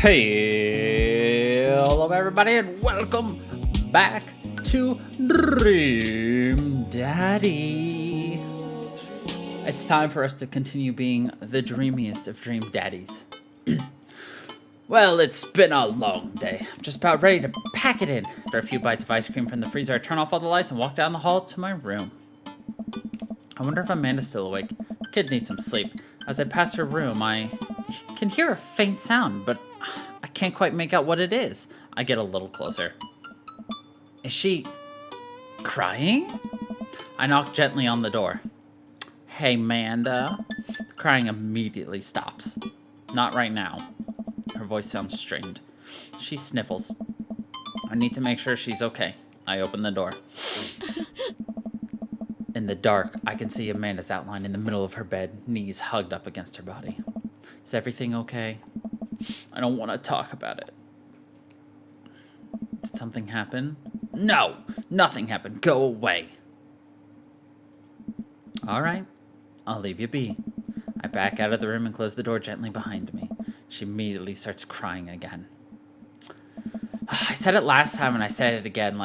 Hey, hello everybody and welcome back to Dream Daddy. It's time for us to continue being the dreamiest of dream daddies. Well, it's been a long day. I'm just about ready to pack it in. After a few bites of ice cream from the freezer, I turn off all the lights and walk down the hall to my room. I wonder if Amanda's still awake. The kid needs some sleep. As I pass her room, I can hear a faint sound, but I can't quite make out what it is. I get a little closer. Is she crying? I knock gently on the door. Hey, Amanda. The crying immediately stops. Not right now. Her voice sounds strained. She sniffles. I need to make sure she's okay. I open the door. In the dark, I can see Amanda's outline in the middle of her bed, knees hugged up against her body. Is everything okay? I don't want to talk about it. Did something happen? No! Nothing happened. Go away. Alright. I'll leave you be. I back out of the room and close the door gently behind me. She immediately starts crying again. I said it last time and I said it again,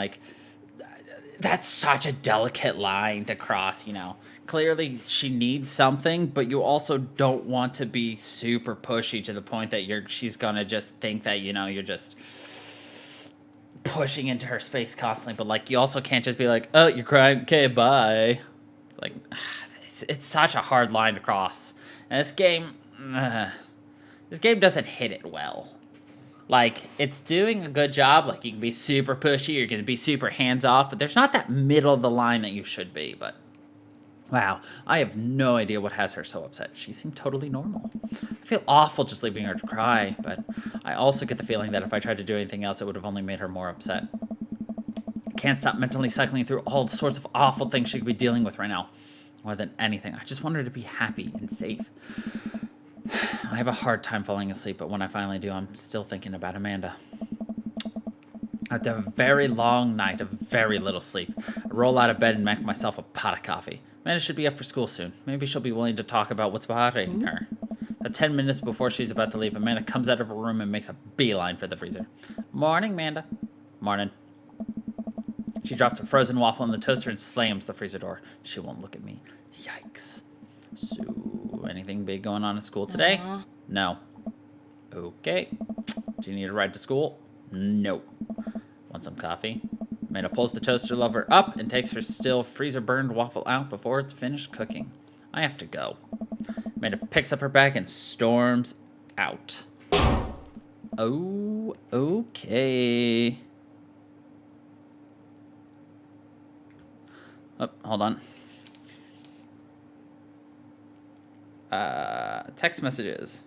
that's such a delicate line to cross, you know. Clearly she needs something, but you also don't want to be super pushy to the point that she's gonna just think that, you're just pushing into her space constantly. But you also can't just be like, oh, you're crying, okay, bye. It's like, it's such a hard line to cross. And this game doesn't hit it well. It's doing a good job. You can be super pushy, you're going to be super hands-off, but there's not that middle of the line that you should be. But, wow, I have no idea what has her so upset. She seemed totally normal. I feel awful just leaving her to cry, but I also get the feeling that if I tried to do anything else, it would have only made her more upset. I can't stop mentally cycling through all sorts of awful things she could be dealing with right now. More than anything, I just want her to be happy and safe. I have a hard time falling asleep, but when I finally do, I'm still thinking about Amanda. After a very long night of very little sleep, I roll out of bed and make myself a pot of coffee. Amanda should be up for school soon. Maybe she'll be willing to talk about what's bothering her. About 10 minutes before she's about to leave, Amanda comes out of her room and makes a beeline for the freezer. Morning, Amanda. Morning. She drops a frozen waffle in the toaster and slams the freezer door. She won't look at me. Yikes. So, anything big going on at school today? No. Okay. Do you need a ride to school? Nope. Want some coffee? Amanda pulls the toaster lever up and takes her still freezer-burned waffle out before it's finished cooking. I have to go. Amanda picks up her bag and storms out. Oh, okay. Oh, hold on. Text messages.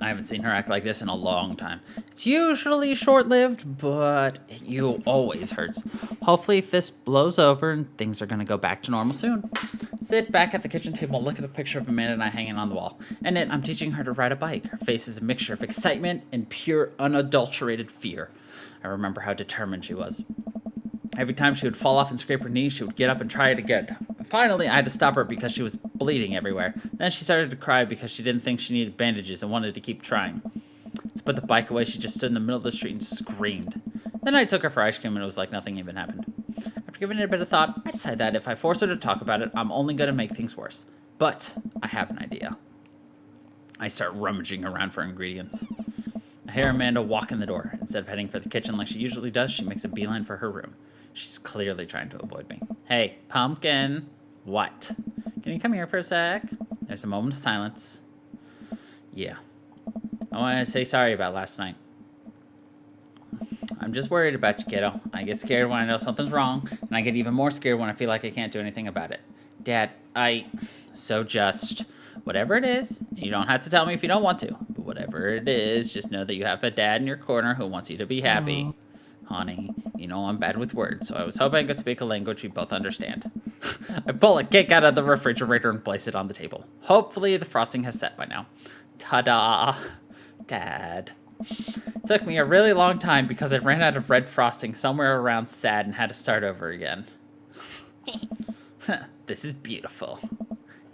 I haven't seen her act like this in a long time. It's usually short-lived, but it always hurts. Hopefully if this blows over and things are going to go back to normal soon. Sit back at the kitchen table and look at the picture of Amanda and I hanging on the wall. In it, I'm teaching her to ride a bike. Her face is a mixture of excitement and pure, unadulterated fear. I remember how determined she was. Every time she would fall off and scrape her knee, she would get up and try it again. Finally, I had to stop her because she was bleeding everywhere. Then she started to cry because she didn't think she needed bandages and wanted to keep trying. To put the bike away, she just stood in the middle of the street and screamed. Then I took her for ice cream and it was like nothing even happened. After giving it a bit of thought, I decided that if I force her to talk about it, I'm only going to make things worse. But I have an idea. I start rummaging around for ingredients. I hear Amanda walk in the door. Instead of heading for the kitchen like she usually does, she makes a beeline for her room. She's clearly trying to avoid me. Hey, Pumpkin. What? Can you come here for a sec? There's a moment of silence. Yeah. I want to say sorry about last night. I'm just worried about you, kiddo. I get scared when I know something's wrong, and I get even more scared when I feel like I can't do anything about it. Dad, whatever it is, you don't have to tell me if you don't want to, but whatever it is, just know that you have a dad in your corner who wants you to be happy. Honey, I'm bad with words, so I was hoping I could speak a language we both understand. I pull a cake out of the refrigerator and place it on the table. Hopefully the frosting has set by now. Ta-da! Dad. It took me a really long time because I ran out of red frosting somewhere around sad and had to start over again. This is beautiful.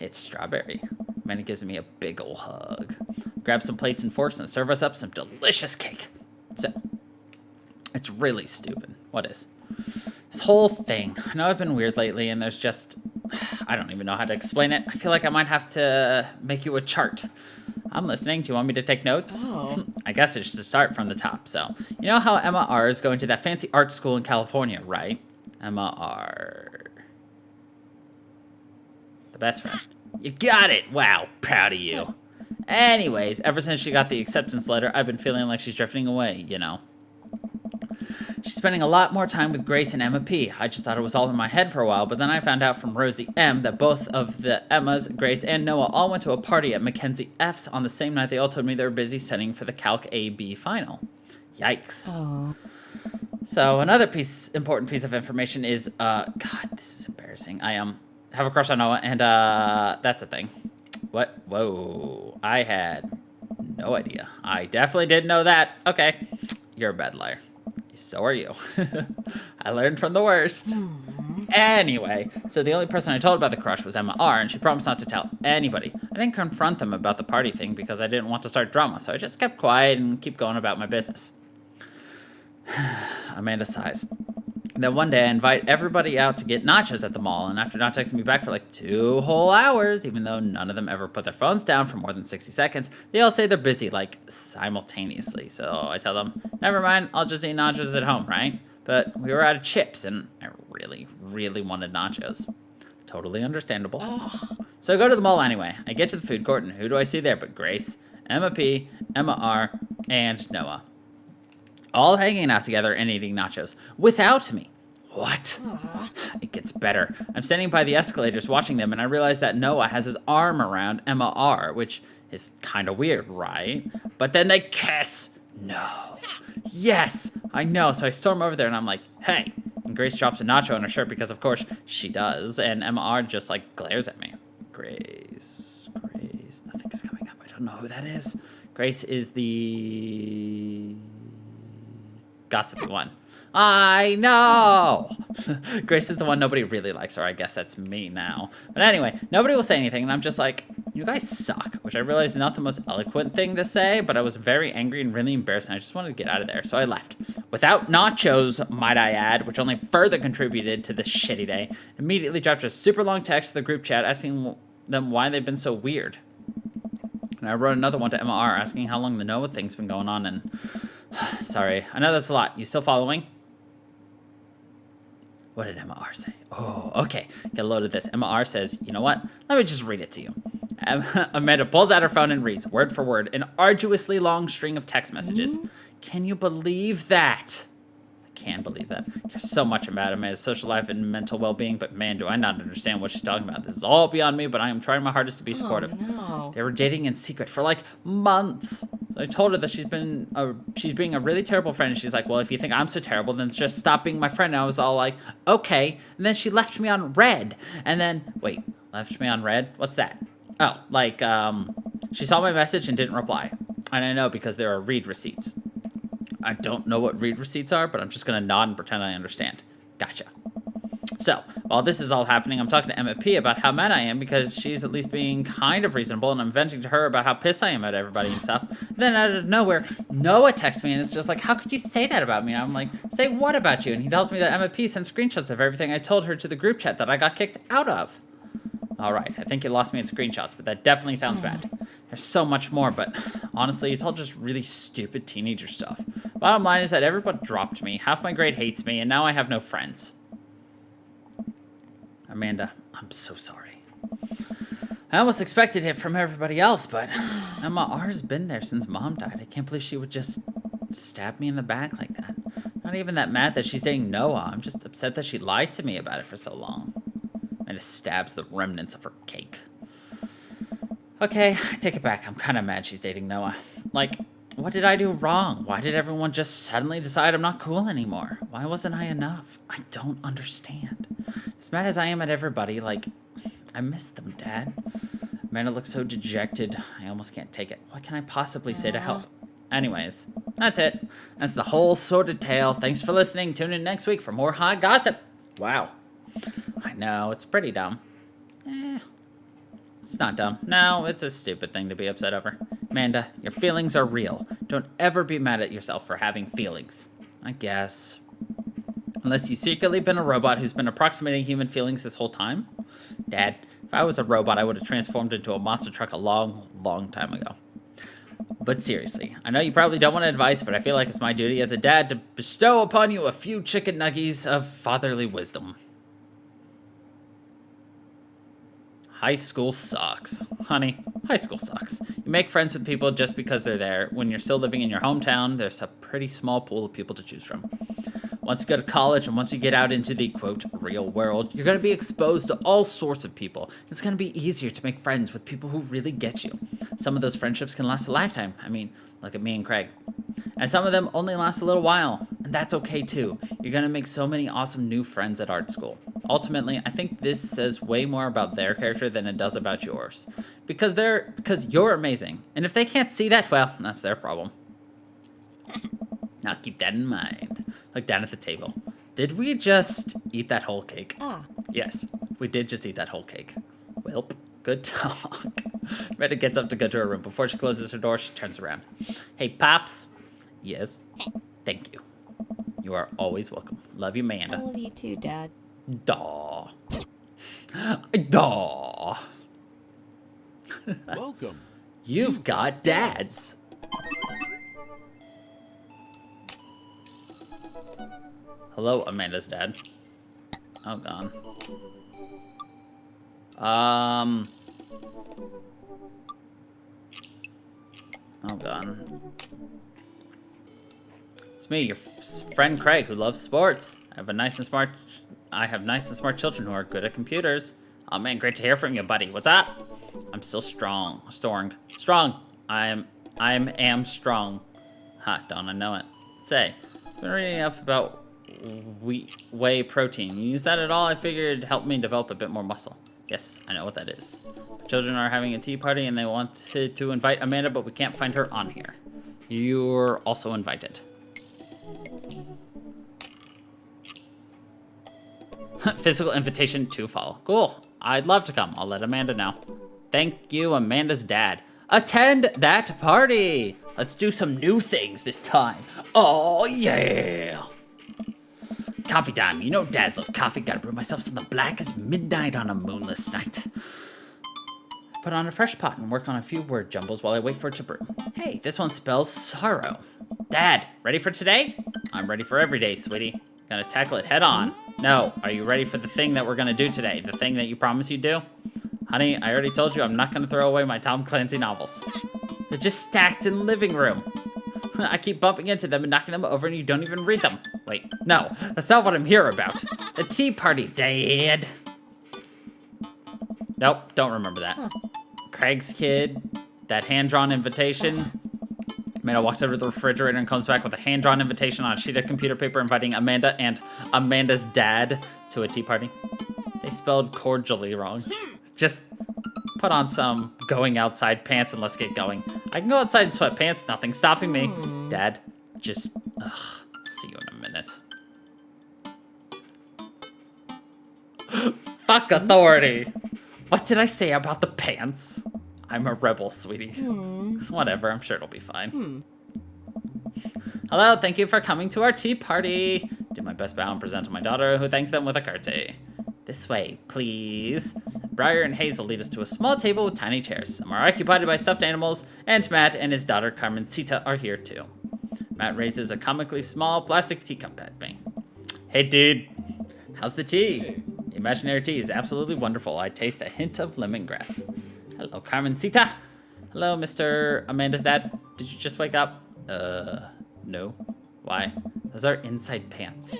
It's strawberry. Manny gives me a big ol' hug. Grab some plates and forks and serve us up some delicious cake. So, it's really stupid. What is? This whole thing. I know I've been weird lately and there's just... I don't even know how to explain it. I feel like I might have to make you a chart. I'm listening. Do you want me to take notes? Oh. I guess it's to start from the top. So, you know how Emma R. is going to that fancy art school in California, right? Emma R. The best friend. You got it! Wow, proud of you. Anyways, ever since she got the acceptance letter, I've been feeling like she's drifting away, you know. She's spending a lot more time with Grace and Emma P. I just thought it was all in my head for a while, but then I found out from Rosie M. that both of the Emmas, Grace, and Noah all went to a party at Mackenzie F's on the same night. They all told me they were busy studying for the Calc A-B final. Yikes. Oh. So another important piece of information is, God, this is embarrassing. I have a crush on Noah, and that's a thing. What? Whoa. I had no idea. I definitely didn't know that. Okay. You're a bad liar. So are you. I learned from the worst. Anyway, so the only person I told about the crush was Emma R, and she promised not to tell anybody. I didn't confront them about the party thing because I didn't want to start drama, so I just kept quiet and keep going about my business. Amanda sighs. Then one day I invite everybody out to get nachos at the mall, and after not texting me back for like 2 whole hours, even though none of them ever put their phones down for more than 60 seconds, they all say they're busy, like, simultaneously. So I tell them, never mind, I'll just eat nachos at home, right? But we were out of chips, and I really, really wanted nachos. Totally understandable. So I go to the mall anyway. I get to the food court, and who do I see there but Grace, Emma P, Emma R, and Noah. All hanging out together and eating nachos. Without me. What? It gets better. I'm standing by the escalators watching them, and I realize that Noah has his arm around Emma R, which is kind of weird, right? But then they kiss. No. Yes, I know. So I storm over there, and I'm like, hey. And Grace drops a nacho on her shirt because, of course, she does. And Emma R just, like, glares at me. Grace. Nothing is coming up. I don't know who that is. Grace is the... gossipy one. I know! Grace is the one nobody really likes, or I guess that's me now. But anyway, nobody will say anything, and I'm just like, you guys suck, which I realize is not the most eloquent thing to say, but I was very angry and really embarrassed, and I just wanted to get out of there, so I left. Without nachos, might I add, which only further contributed to this shitty day. Immediately dropped a super long text to the group chat asking them why they've been so weird. And I wrote another one to Emma R asking how long the Noah thing's been going on, and... Sorry, I know that's a lot. You still following? What did Emma R say? Oh, okay. Get a load of this. Emma R says, you know what? Let me just read it to you. Amanda pulls out her phone and reads, word for word, an arduously long string of text messages. Can you believe that? I can believe that. I care so much about Amanda's social life and mental well-being, but man, do I not understand what she's talking about. This is all beyond me, but I am trying my hardest to be supportive. Oh, no. They were dating in secret for like months. So I told her that she's being a really terrible friend, and she's like, well, if you think I'm so terrible, then just stop being my friend. And I was all like, okay. And then she left me on red. And then, wait, left me on red? What's that? Oh, like, she saw my message and didn't reply. And I know because there are read receipts. I don't know what read receipts are, but I'm just going to nod and pretend I understand. Gotcha. So, while this is all happening, I'm talking to Emma P about how mad I am because she's at least being kind of reasonable, and I'm venting to her about how pissed I am at everybody and stuff. Then out of nowhere, Noah texts me, and it's just like, how could you say that about me? And I'm like, say what about you? And he tells me that Emma P sent screenshots of everything I told her to the group chat that I got kicked out of. All right, I think you lost me in screenshots, but that definitely sounds bad. There's so much more, but honestly, it's all just really stupid teenager stuff. Bottom line is that everybody dropped me, half my grade hates me, and now I have no friends. Amanda, I'm so sorry. I almost expected it from everybody else, but Emma R's been there since Mom died. I can't believe she would just stab me in the back like that. Not even that mad that she's dating Noah. I'm just upset that she lied to me about it for so long. And it stabs the remnants of her cake. Okay, I take it back. I'm kind of mad she's dating Noah. Like, what did I do wrong? Why did everyone just suddenly decide I'm not cool anymore? Why wasn't I enough? I don't understand. As mad as I am at everybody, like, I miss them, Dad. Amanda looks so dejected. I almost can't take it. What can I possibly say to help? Anyways, that's it. That's the whole sordid tale. Thanks for listening. Tune in next week for more hot gossip. Wow. I know, it's pretty dumb. It's not dumb. No, it's a stupid thing to be upset over. Amanda, your feelings are real. Don't ever be mad at yourself for having feelings. I guess. Unless you've secretly been a robot who's been approximating human feelings this whole time. Dad, if I was a robot, I would have transformed into a monster truck a long, long time ago. But seriously, I know you probably don't want advice, but I feel like it's my duty as a dad to bestow upon you a few chicken nuggies of fatherly wisdom. High school sucks. Honey, high school sucks. You make friends with people just because they're there. When you're still living in your hometown, there's a pretty small pool of people to choose from. Once you go to college and once you get out into the, quote, real world, you're going to be exposed to all sorts of people. It's going to be easier to make friends with people who really get you. Some of those friendships can last a lifetime. I mean, look at me and Craig. And some of them only last a little while, and that's okay too. You're going to make so many awesome new friends at art school. Ultimately, I think this says way more about their character than it does about yours. Because you're amazing. And if they can't see that, well, that's their problem. Now keep that in mind. Look down at the table. Did we just eat that whole cake? Yes, we did just eat that whole cake. Welp, good talk. Retta gets up to go to her room. Before she closes her door, she turns around. Hey, Pops. Yes? Thank you. You are always welcome. Love you, Amanda. I love you too, Dad. Daw. Daw. Welcome. You've got dads. Hello, Amanda's dad. Oh, God. Oh, God. It's me, your friend Craig, who loves sports. I have nice and smart children who are good at computers. Oh, man, great to hear from you, buddy. What's up? I'm still strong. Strong. I am strong. Ha, don't I know it. Say, I've been reading up about whey protein. You use that at all? I figured it'd help me develop a bit more muscle. Yes, I know what that is. Children are having a tea party and they wanted to invite Amanda, but we can't find her on here. You're also invited. Physical invitation to follow. Cool. I'd love to come. I'll let Amanda know. Thank you, Amanda's dad. Attend that party. Let's do some new things this time. Oh, yeah. Coffee time. You know dads love coffee. Gotta brew myself something black as midnight on a moonless night. Put on a fresh pot and work on a few word jumbles while I wait for it to brew. Hey, this one spells sorrow. Dad, ready for today? I'm ready for every day, sweetie. Gonna tackle it head on. No, are you ready for the thing that we're gonna do today? The thing that you promised you'd do? Honey, I already told you I'm not gonna throw away my Tom Clancy novels. They're just stacked in the living room. I keep bumping into them and knocking them over and you don't even read them. Wait, no, that's not what I'm here about. The tea party, Dad. Nope, don't remember that. Craig's kid, that hand-drawn invitation. Amanda walks over to the refrigerator and comes back with a hand-drawn invitation on a sheet of computer paper inviting Amanda and Amanda's dad to a tea party. They spelled cordially wrong. Just put on some going outside pants and let's get going. I can go outside in sweatpants, nothing's stopping me. Dad, just, see you in a minute. Fuck authority. What did I say about the pants? I'm a rebel, sweetie. Whatever, I'm sure it'll be fine. Hello, thank you for coming to our tea party. Do my best bow and present to my daughter, who thanks them with a curtsy. This way, please. Briar and Hazel lead us to a small table with tiny chairs. Some are occupied by stuffed animals, and Matt and his daughter Carmencita are here too. Matt raises a comically small plastic teacup at me. Hey, dude. How's the tea? The imaginary tea is absolutely wonderful. I taste a hint of lemongrass. Hello, Carmencita. Hello, Mr. Amanda's dad. Did you just wake up? No. Why? Those are inside pants.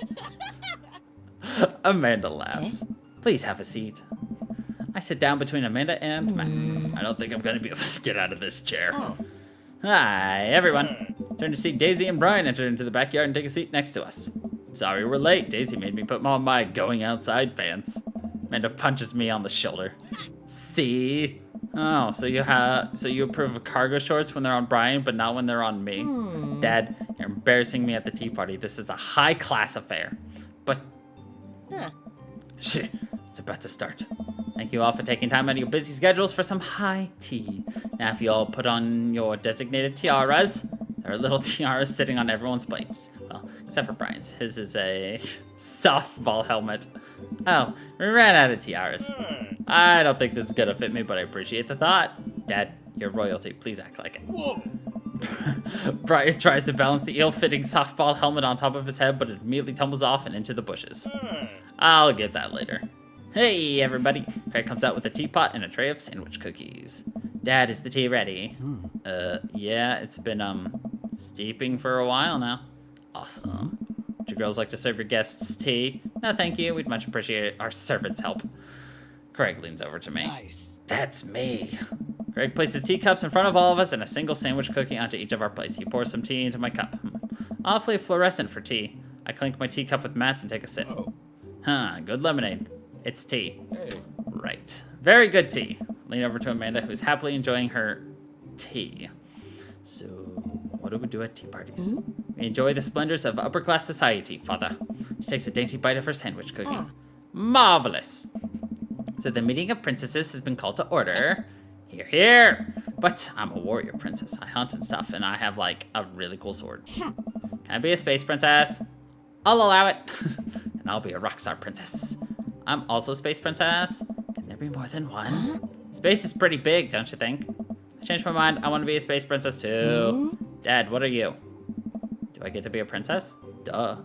Amanda laughs. Please have a seat. I sit down between Amanda and Matt. I don't think I'm going to be able to get out of this chair. Hi, everyone. Turn to see Daisy and Brian enter into the backyard and take a seat next to us. Sorry we're late. Daisy made me put on my going outside pants. Amanda punches me on the shoulder. See? Oh, so you approve of cargo shorts when they're on Brian, but not when they're on me. Dad, you're embarrassing me at the tea party. This is a high-class affair. But shit, it's about to start. Thank you all for taking time out of your busy schedules for some high tea. Now, if you all put on your designated tiaras, there are little tiaras sitting on everyone's plates. Well, except for Brian's. His is a softball helmet. Oh, we ran out of tiaras. I don't think this is gonna fit me, but I appreciate the thought. Dad, you're royalty. Please act like it. Whoa. Brian tries to balance the ill-fitting softball helmet on top of his head, but it immediately tumbles off and into the bushes. I'll get that later. Hey, everybody. Craig comes out with a teapot and a tray of sandwich cookies. Dad, is the tea ready? Yeah, it's been, steeping for a while now. Awesome. Would you girls like to serve your guests tea? No, thank you. We'd much appreciate our servants' help. Craig leans over to me. Nice. That's me. Craig places teacups in front of all of us and a single sandwich cookie onto each of our plates. He pours some tea into my cup. Awfully fluorescent for tea. I clink my teacup with mats and take a sip. Oh. Huh, good lemonade. It's tea. Hey. Right. Very good tea. Lean over to Amanda, who's happily enjoying her tea. So, what do we do at tea parties? We enjoy the splendors of upper-class society, Father. She takes a dainty bite of her sandwich cookie. Marvelous. So the meeting of princesses has been called to order. Hear, hear. But I'm a warrior princess. I hunt and stuff, and I have, like, a really cool sword. Can I be a space princess? I'll allow it. And I'll be a rock star princess. I'm also a space princess. Can there be more than one? Space is pretty big, don't you think? I changed my mind. I want to be a space princess, too. Dad, what are you? Do I get to be a princess? Duh.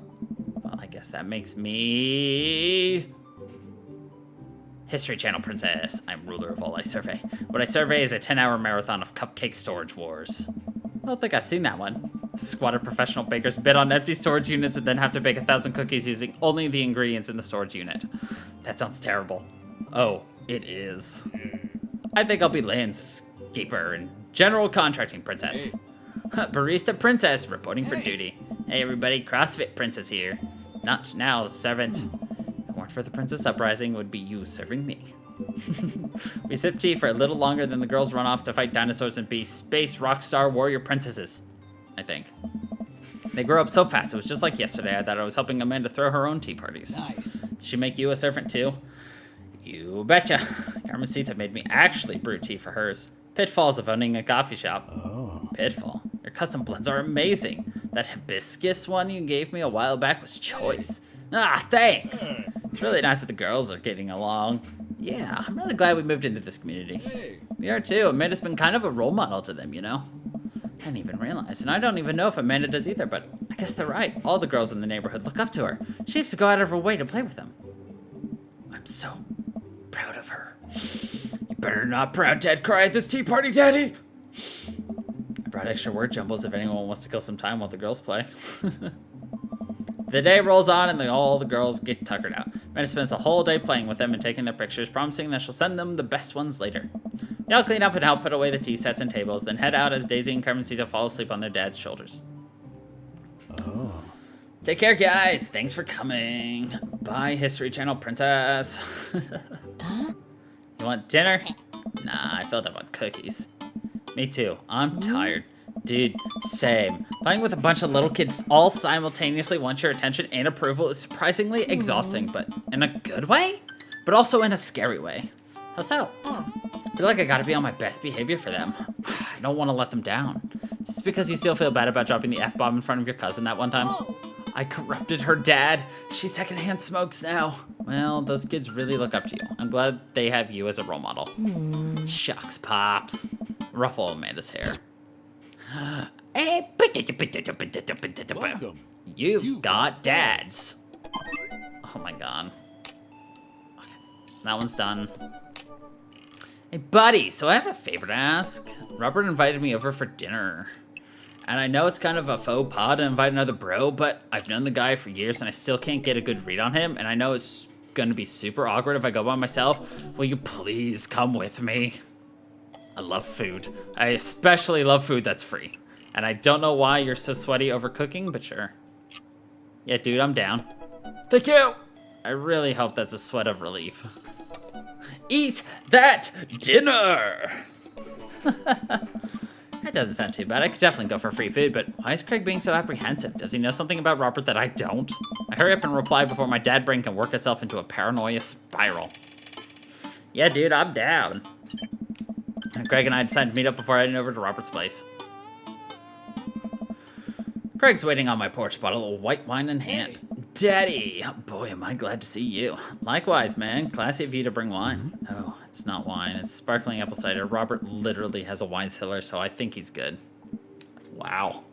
Well, I guess that makes me... History Channel princess. I'm ruler of all I survey. What I survey is a 10-hour marathon of cupcake storage wars. I don't think I've seen that one. A squad of professional bakers bid on empty storage units and then have to bake 1,000 cookies using only the ingredients in the storage unit. That sounds terrible. Oh, it is. I think I'll be landscaper and general contracting princess. Barista princess reporting for duty. Hey everybody, CrossFit princess here. Not now, servant. If it weren't for the princess uprising, it would be you serving me. We sip tea for a little longer than the girls run off to fight dinosaurs and be space rock star warrior princesses, I think. They grew up so fast, it was just like yesterday. I thought I was helping Amanda throw her own tea parties. Nice. Did she make you a servant too? You betcha. Carmencita made me actually brew tea for hers. Pitfalls of owning a coffee shop. Oh. Pitfall. Your custom blends are amazing. That hibiscus one you gave me a while back was choice. Ah, thanks. It's really nice that the girls are getting along. Yeah, I'm really glad we moved into this community. Hey. We are too. Amanda's been kind of a role model to them, you know? I didn't even realize, and I don't even know if Amanda does either, but I guess they're right. All the girls in the neighborhood look up to her. She used to go out of her way to play with them. I'm so proud of her. You better not proud dad cry at this tea party, Daddy! I brought extra word jumbles if anyone wants to kill some time while the girls play. The day rolls on and all the girls get tuckered out. Amanda spends the whole day playing with them and taking their pictures, promising that she'll send them the best ones later. They all clean up and help put away the tea sets and tables, then head out as Daisy and Carmencita fall asleep on their dad's shoulders. Oh. Take care, guys. Thanks for coming. Bye, History Channel princess. You want dinner? Nah, I filled up on cookies. Me too. I'm tired. Dude, same. Playing with a bunch of little kids all simultaneously want your attention and approval is surprisingly exhausting, but in a good way, but also in a scary way. How's that? I feel like I gotta be on my best behavior for them. I don't want to let them down. Is this because you still feel bad about dropping the F-bomb in front of your cousin that one time? I corrupted her dad. She secondhand smokes now. Well, those kids really look up to you. I'm glad they have you as a role model. Shucks, Pops. Ruffle Amanda's hair. Welcome. You've got dads. Oh my god. Okay, that one's done. Hey buddy, so I have a favor to ask. Robert invited me over for dinner. And I know it's kind of a faux pas to invite another bro, but I've known the guy for years and I still can't get a good read on him. And I know it's gonna be super awkward if I go by myself. Will you please come with me? I love food. I especially love food that's free. And I don't know why you're so sweaty over cooking, but sure. Yeah, dude, I'm down. Thank you! I really hope that's a sweat of relief. Eat that dinner! That doesn't sound too bad. I could definitely go for free food, but why is Craig being so apprehensive? Does he know something about Robert that I don't? I hurry up and reply before my dad brain can work itself into a paranoia spiral. Yeah, dude, I'm down. And Craig and I decided to meet up before heading over to Robert's place. Craig's waiting on my porch, bottle of white wine in hand. Daddy! Boy, am I glad to see you. Likewise, man. Classy of you to bring wine. Oh, it's not wine. It's sparkling apple cider. Robert literally has a wine cellar, so I think he's good. Wow.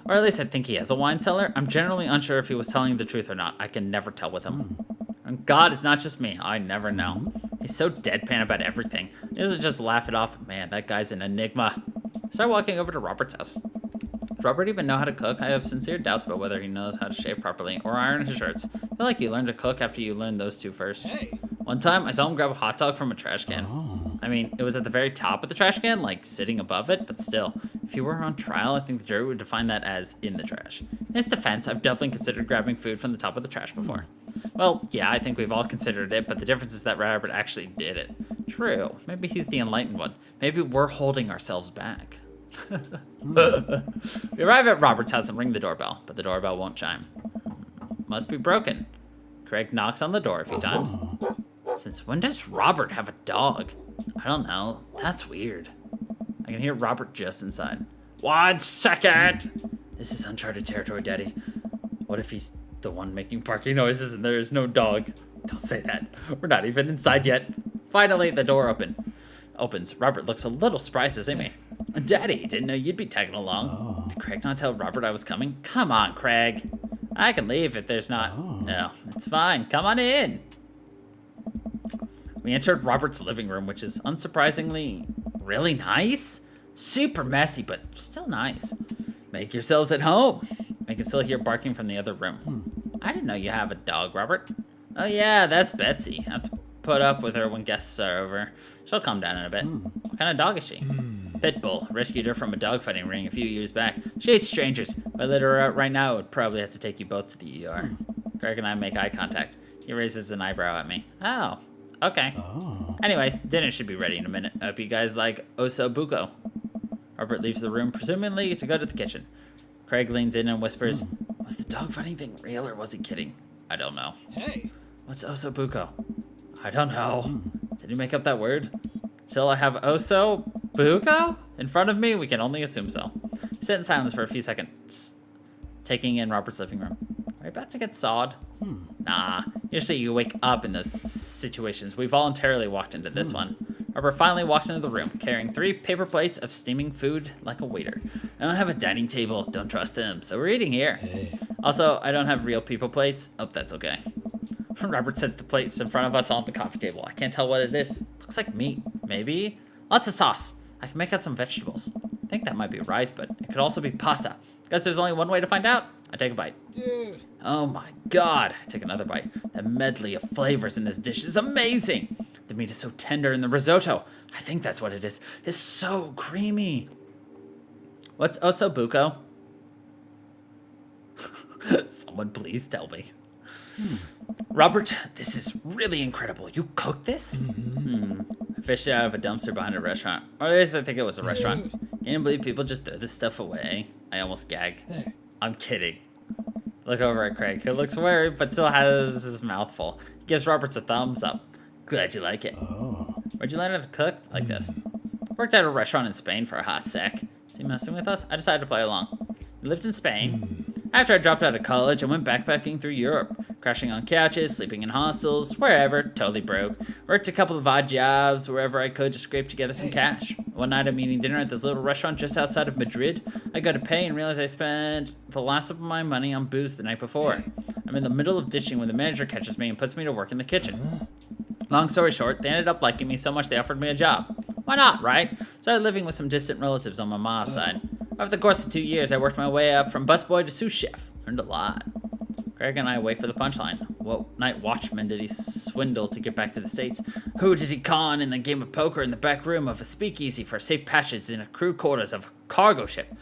Or at least I think he has a wine cellar. I'm generally unsure if he was telling the truth or not. I can never tell with him. And God, it's not just me. I never know. He's so deadpan about everything. He doesn't just laugh it off. Man, that guy's an enigma. Start walking over to Robert's house. Does Robert even know how to cook? I have sincere doubts about whether he knows how to shave properly or iron his shirts. I feel like you learn to cook after you learn those two first. One time, I saw him grab a hot dog from a trash can. I mean, it was at the very top of the trash can, like sitting above it, but still. If he were on trial, I think the jury would define that as in the trash. In his defense, I've definitely considered grabbing food from the top of the trash before. Well, yeah, I think we've all considered it, but the difference is that Robert actually did it. True. Maybe he's the enlightened one. Maybe we're holding ourselves back. We arrive at Robert's house and ring the doorbell, but the doorbell won't chime. Must be broken. Craig knocks on the door a few times. Since when does Robert have a dog? I don't know. That's weird. I can hear Robert just inside. 1 second! This is uncharted territory, Daddy. What if he's the one making barking noises and there is no dog? Don't say that. We're not even inside yet. Finally, the door opens. Robert looks a little surprised to see me. Daddy, didn't know you'd be tagging along. Did Craig not tell Robert I was coming? Come on, Craig. I can leave if there's not... No, it's fine. Come on in. We entered Robert's living room, which is unsurprisingly really nice. Super messy, but still nice. Make yourselves at home. I can still hear barking from the other room. I didn't know you have a dog, Robert. Oh yeah, that's Betsy. I have to put up with her when guests are over. She'll calm down in a bit. What kind of dog is she? Pitbull. Rescued her from a dogfighting ring a few years back. She hates strangers. If I let her out right now, I would probably have to take you both to the ER. Greg and I make eye contact. He raises an eyebrow at me. Oh, okay. Anyways, dinner should be ready in a minute. Hope you guys like osso buco. Robert leaves the room, presumably to go to the kitchen. Craig leans in and whispers, was the dogfighting thing real or was he kidding? I don't know. Hey. What's osso buco? I don't know. Did he make up that word? Until I have osso buco in front of me, we can only assume so. We sit in silence for a few seconds, taking in Robert's living room. Are we about to get sawed? Nah. Usually you wake up in those situations. We voluntarily walked into this one. Robert finally walks into the room, carrying 3 paper plates of steaming food like a waiter. I don't have a dining table. Don't trust them. So we're eating here. Also, I don't have real people plates. Oh, that's okay. Robert sets the plates in front of us on the coffee table. I can't tell what it is. Looks like meat. Maybe? Lots of sauce. I can make out some vegetables. I think that might be rice, but it could also be pasta. Guess there's only one way to find out. I take a bite. Dude. Oh my God. I take another bite. The medley of flavors in this dish is amazing. The meat is so tender and the risotto, I think that's what it is so creamy. What's osso buco? Someone please tell me. Robert, this is really incredible. You cooked this? I fished it out of a dumpster behind a restaurant. Or at least I think it was a restaurant. Can you believe people just throw this stuff away? I almost gag. I'm kidding. Look over at Craig, who looks worried but still has his mouth full. He gives Roberts a thumbs up. Glad you like it. Where'd you learn how to cook? Like this. Worked at a restaurant in Spain for a hot sec. See messing with us? I decided to play along. We lived in Spain. After I dropped out of college, I went backpacking through Europe. Crashing on couches, sleeping in hostels, wherever, totally broke. Worked a couple of odd jobs wherever I could to scrape together some cash. One night I'm eating dinner at this little restaurant just outside of Madrid. I go to pay and realize I spent the last of my money on booze the night before. I'm in the middle of ditching when the manager catches me and puts me to work in the kitchen. Long story short, they ended up liking me so much they offered me a job. Why not, right? Started living with some distant relatives on my mom's side. Over the course of 2 years, I worked my way up from busboy to sous chef. Learned a lot. Greg and I wait for the punchline. What night watchman did he swindle to get back to the States? Who did he con in the game of poker in the back room of a speakeasy for safe passage in a crew quarters of a cargo ship?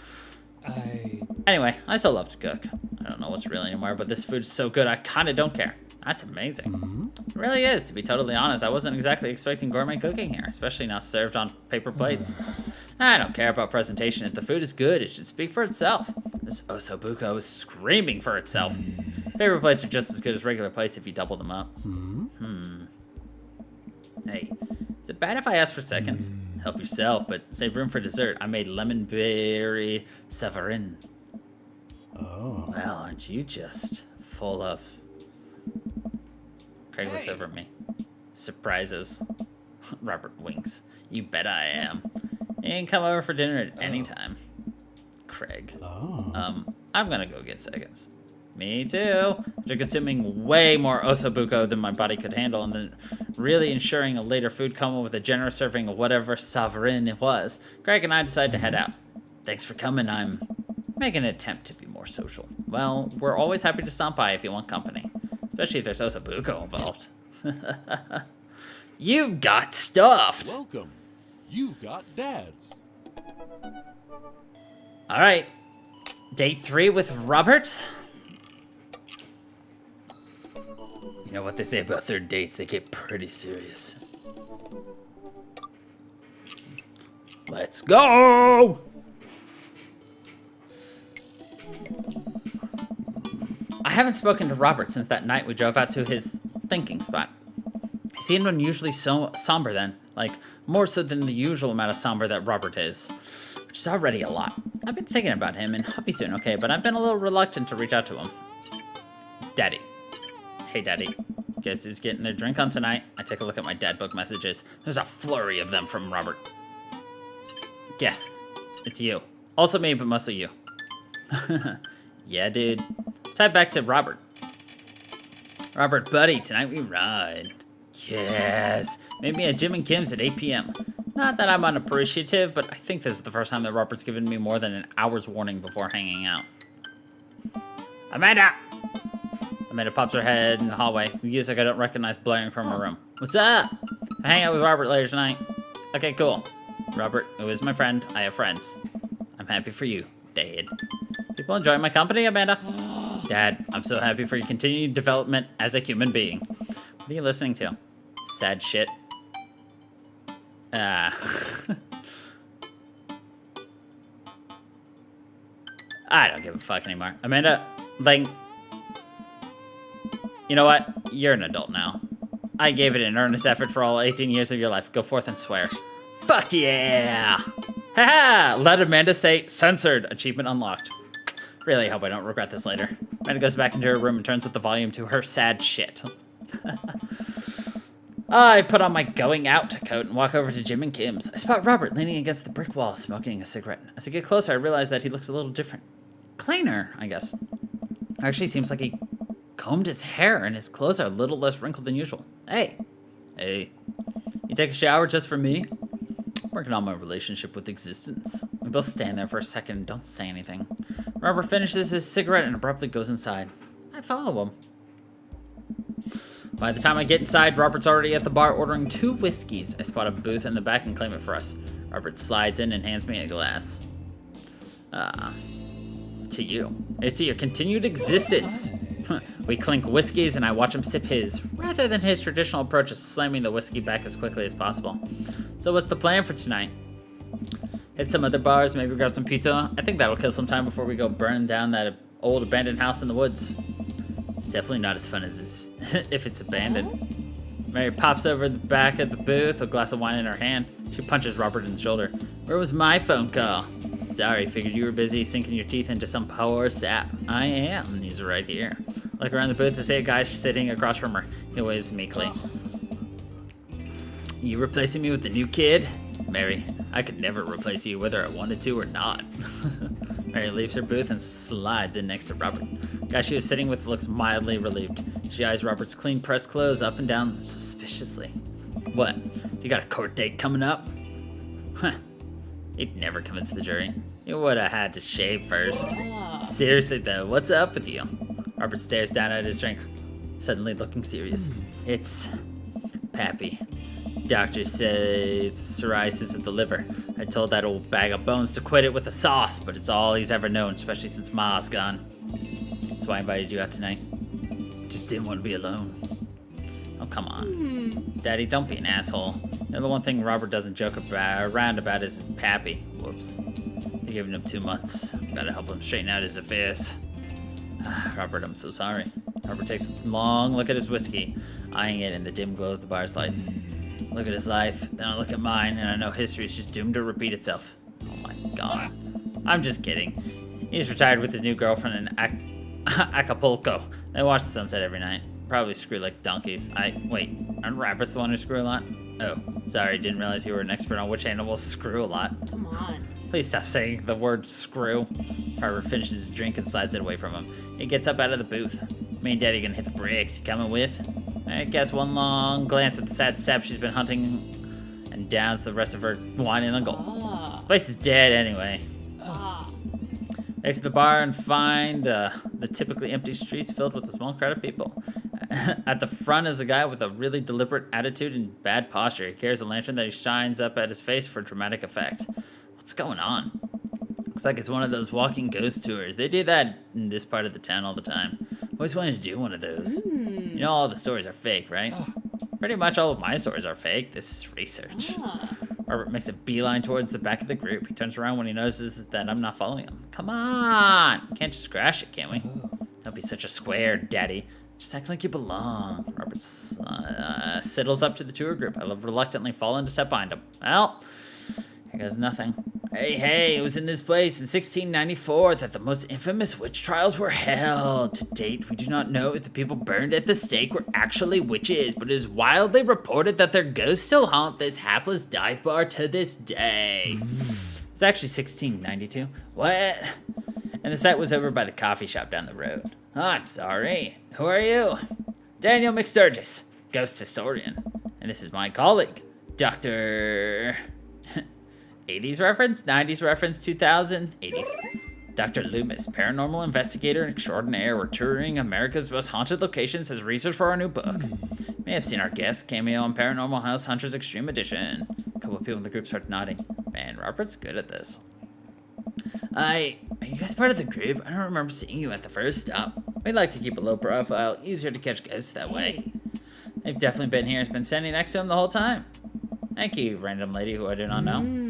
Anyway, I still love to cook. I don't know what's real anymore, but this food is so good I kinda don't care. That's amazing. It really is, to be totally honest. I wasn't exactly expecting gourmet cooking here, especially now served on paper plates. I don't care about presentation. If the food is good, it should speak for itself. This osobuco is screaming for itself. Paper plates are just as good as regular plates if you double them up. Hey, is it bad if I ask for seconds? Help yourself, but save room for dessert. I made lemon berry savarin. Oh. Well, aren't you just full of... Craig looks Hey. over at me. Surprises. Robert winks. You bet I am. You can come over for dinner at any time. Craig. Oh. I'm gonna go get seconds. Me too. After consuming way more osobuco than my body could handle, and then really ensuring a later food coma with a generous serving of whatever sovereign it was, Craig and I decided to head out. Thanks for coming. I'm making an attempt to be more social. Well, we're always happy to stop by if you want company, especially if there's osobuco involved. You've got stuffed. Welcome. You've got dads. All right, date 3 with Robert. You know what they say about third dates? They get pretty serious. Let's go! I haven't spoken to Robert since that night we drove out to his thinking spot. He seemed unusually so somber then, like more so than the usual amount of somber that Robert is, which is already a lot. I've been thinking about him, and hope he's doing okay, but I've been a little reluctant to reach out to him. Daddy. Hey, Daddy. Guess who's getting their drink on tonight? I take a look at my dad book messages. There's a flurry of them from Robert. Guess. It's you. Also me, but mostly you. Yeah, dude. Type back to Robert. Robert, buddy, tonight we ride. Yes. Meet me at Jim and Kim's at 8 p.m. Not that I'm unappreciative, but I think this is the first time that Robert's given me more than an hour's warning before hanging out. Amanda! Amanda pops her head in the hallway. Music I don't recognize blaring from her room. What's up? I hang out with Robert later tonight. Okay, cool. Robert, who is my friend, I have friends. I'm happy for you, Dad. People enjoy my company, Amanda? Dad, I'm so happy for your continued development as a human being. What are you listening to? Sad shit. I don't give a fuck anymore. Amanda, like... You know what? You're an adult now. I gave it an earnest effort for all 18 years of your life. Go forth and swear. Fuck yeah! Haha! Let Amanda say, censored. Achievement unlocked. Really hope I don't regret this later. Amanda goes back into her room and turns up the volume to her sad shit. I put on my going out coat and walk over to Jim and Kim's. I spot Robert leaning against the brick wall, smoking a cigarette. As I get closer, I realize that he looks a little different. Cleaner, I guess. Actually, seems like he combed his hair and his clothes are a little less wrinkled than usual. Hey. Hey. You take a shower just for me? Working on my relationship with existence. We both stand there for a second and don't say anything. Robert finishes his cigarette and abruptly goes inside. I follow him. By the time I get inside, Robert's already at the bar ordering 2 whiskeys. I spot a booth in the back and claim it for us. Robert slides in and hands me a glass. To you. It's to your continued existence. We clink whiskeys and I watch him sip his, rather than his traditional approach of slamming the whiskey back as quickly as possible. So what's the plan for tonight? Hit some other bars, maybe grab some pizza. I think that'll kill some time before we go burn down that old abandoned house in the woods. It's definitely not as fun as this, if it's abandoned. Mary pops over the back of the booth, a glass of wine in her hand. She punches Robert in the shoulder. Where was my phone call? Sorry, figured you were busy sinking your teeth into some poor sap. I am. He's right here. Look around the booth and see a guy sitting across from her. He waves meekly. You replacing me with the new kid? Mary, I could never replace you whether I wanted to or not. Mary leaves her booth and slides in next to Robert. The guy she was sitting with looks mildly relieved. She eyes Robert's clean pressed clothes up and down suspiciously. What? You got a court date coming up? Huh. He'd never convince the jury. You would have had to shave first. Seriously though, what's up with you? Robert stares down at his drink, suddenly looking serious. It's Pappy. Doctor says psoriasis of the liver. I told that old bag of bones to quit it with the sauce, but it's all he's ever known, especially since Ma's gone. That's why I invited you out tonight. just didn't want to be alone. Oh, come on. Daddy, don't be an asshole. You know, the one thing Robert doesn't joke around about is his pappy. Whoops. They're giving him 2 months. Gotta help him straighten out his affairs. Robert, I'm so sorry. Robert takes a long look at his whiskey, eyeing it in the dim glow of the bar's lights. Look at his life, then I look at mine, and I know history is just doomed to repeat itself. Oh my god. I'm just kidding. He's retired with his new girlfriend in Acapulco. They watch the sunset every night. Probably screw like donkeys. Wait, aren't rabbits the one who screw a lot? Oh, sorry, didn't realize you were an expert on which animals screw a lot. Come on. Please stop saying the word screw. Carver finishes his drink and slides it away from him. He gets up out of the booth. Me and Daddy gonna hit the bricks. You coming with? I guess one long glance at the sad sap she's been hunting and downs the rest of her wine in a gulp. The place is dead anyway. Exit the bar and find the typically empty streets filled with a small crowd of people. At the front is a guy with a really deliberate attitude and bad posture. He carries a lantern that he shines up at his face for dramatic effect. What's going on? Looks like it's one of those walking ghost tours. They do that in this part of the town all the time. Always wanted to do one of those. You know all the stories are fake, right? Pretty much all of my stories are fake. This is research. Robert makes a beeline towards the back of the group. He turns around when he notices that I'm not following him. Come on! We can't just crash it, can we? Don't be such a square, Daddy. Just act like you belong. Robert sidles up to the tour group. I reluctantly fall in to step behind him. Well, here goes nothing. Hey, it was in this place in 1694 that the most infamous witch trials were held. To date, we do not know if the people burned at the stake were actually witches, but it is wildly reported that their ghosts still haunt this hapless dive bar to this day. It's actually 1692. What? And the site was over by the coffee shop down the road. Oh, I'm sorry. Who are you? Daniel McSturgis, ghost historian. And this is my colleague, Dr. 80s reference, 90s reference, 2000s, 80s. Dr. Loomis, paranormal investigator extraordinaire. We're touring America's most haunted locations as research for our new book. May have seen our guest cameo on Paranormal House Hunters Extreme Edition. A couple of people in the group start nodding. Man, Robert's good at this. Are you guys part of the group? I don't remember seeing you at the first stop. We like to keep a low profile, easier to catch ghosts that way. They've definitely been here. It's been standing next to him the whole time. Thank you, random lady who I do not know.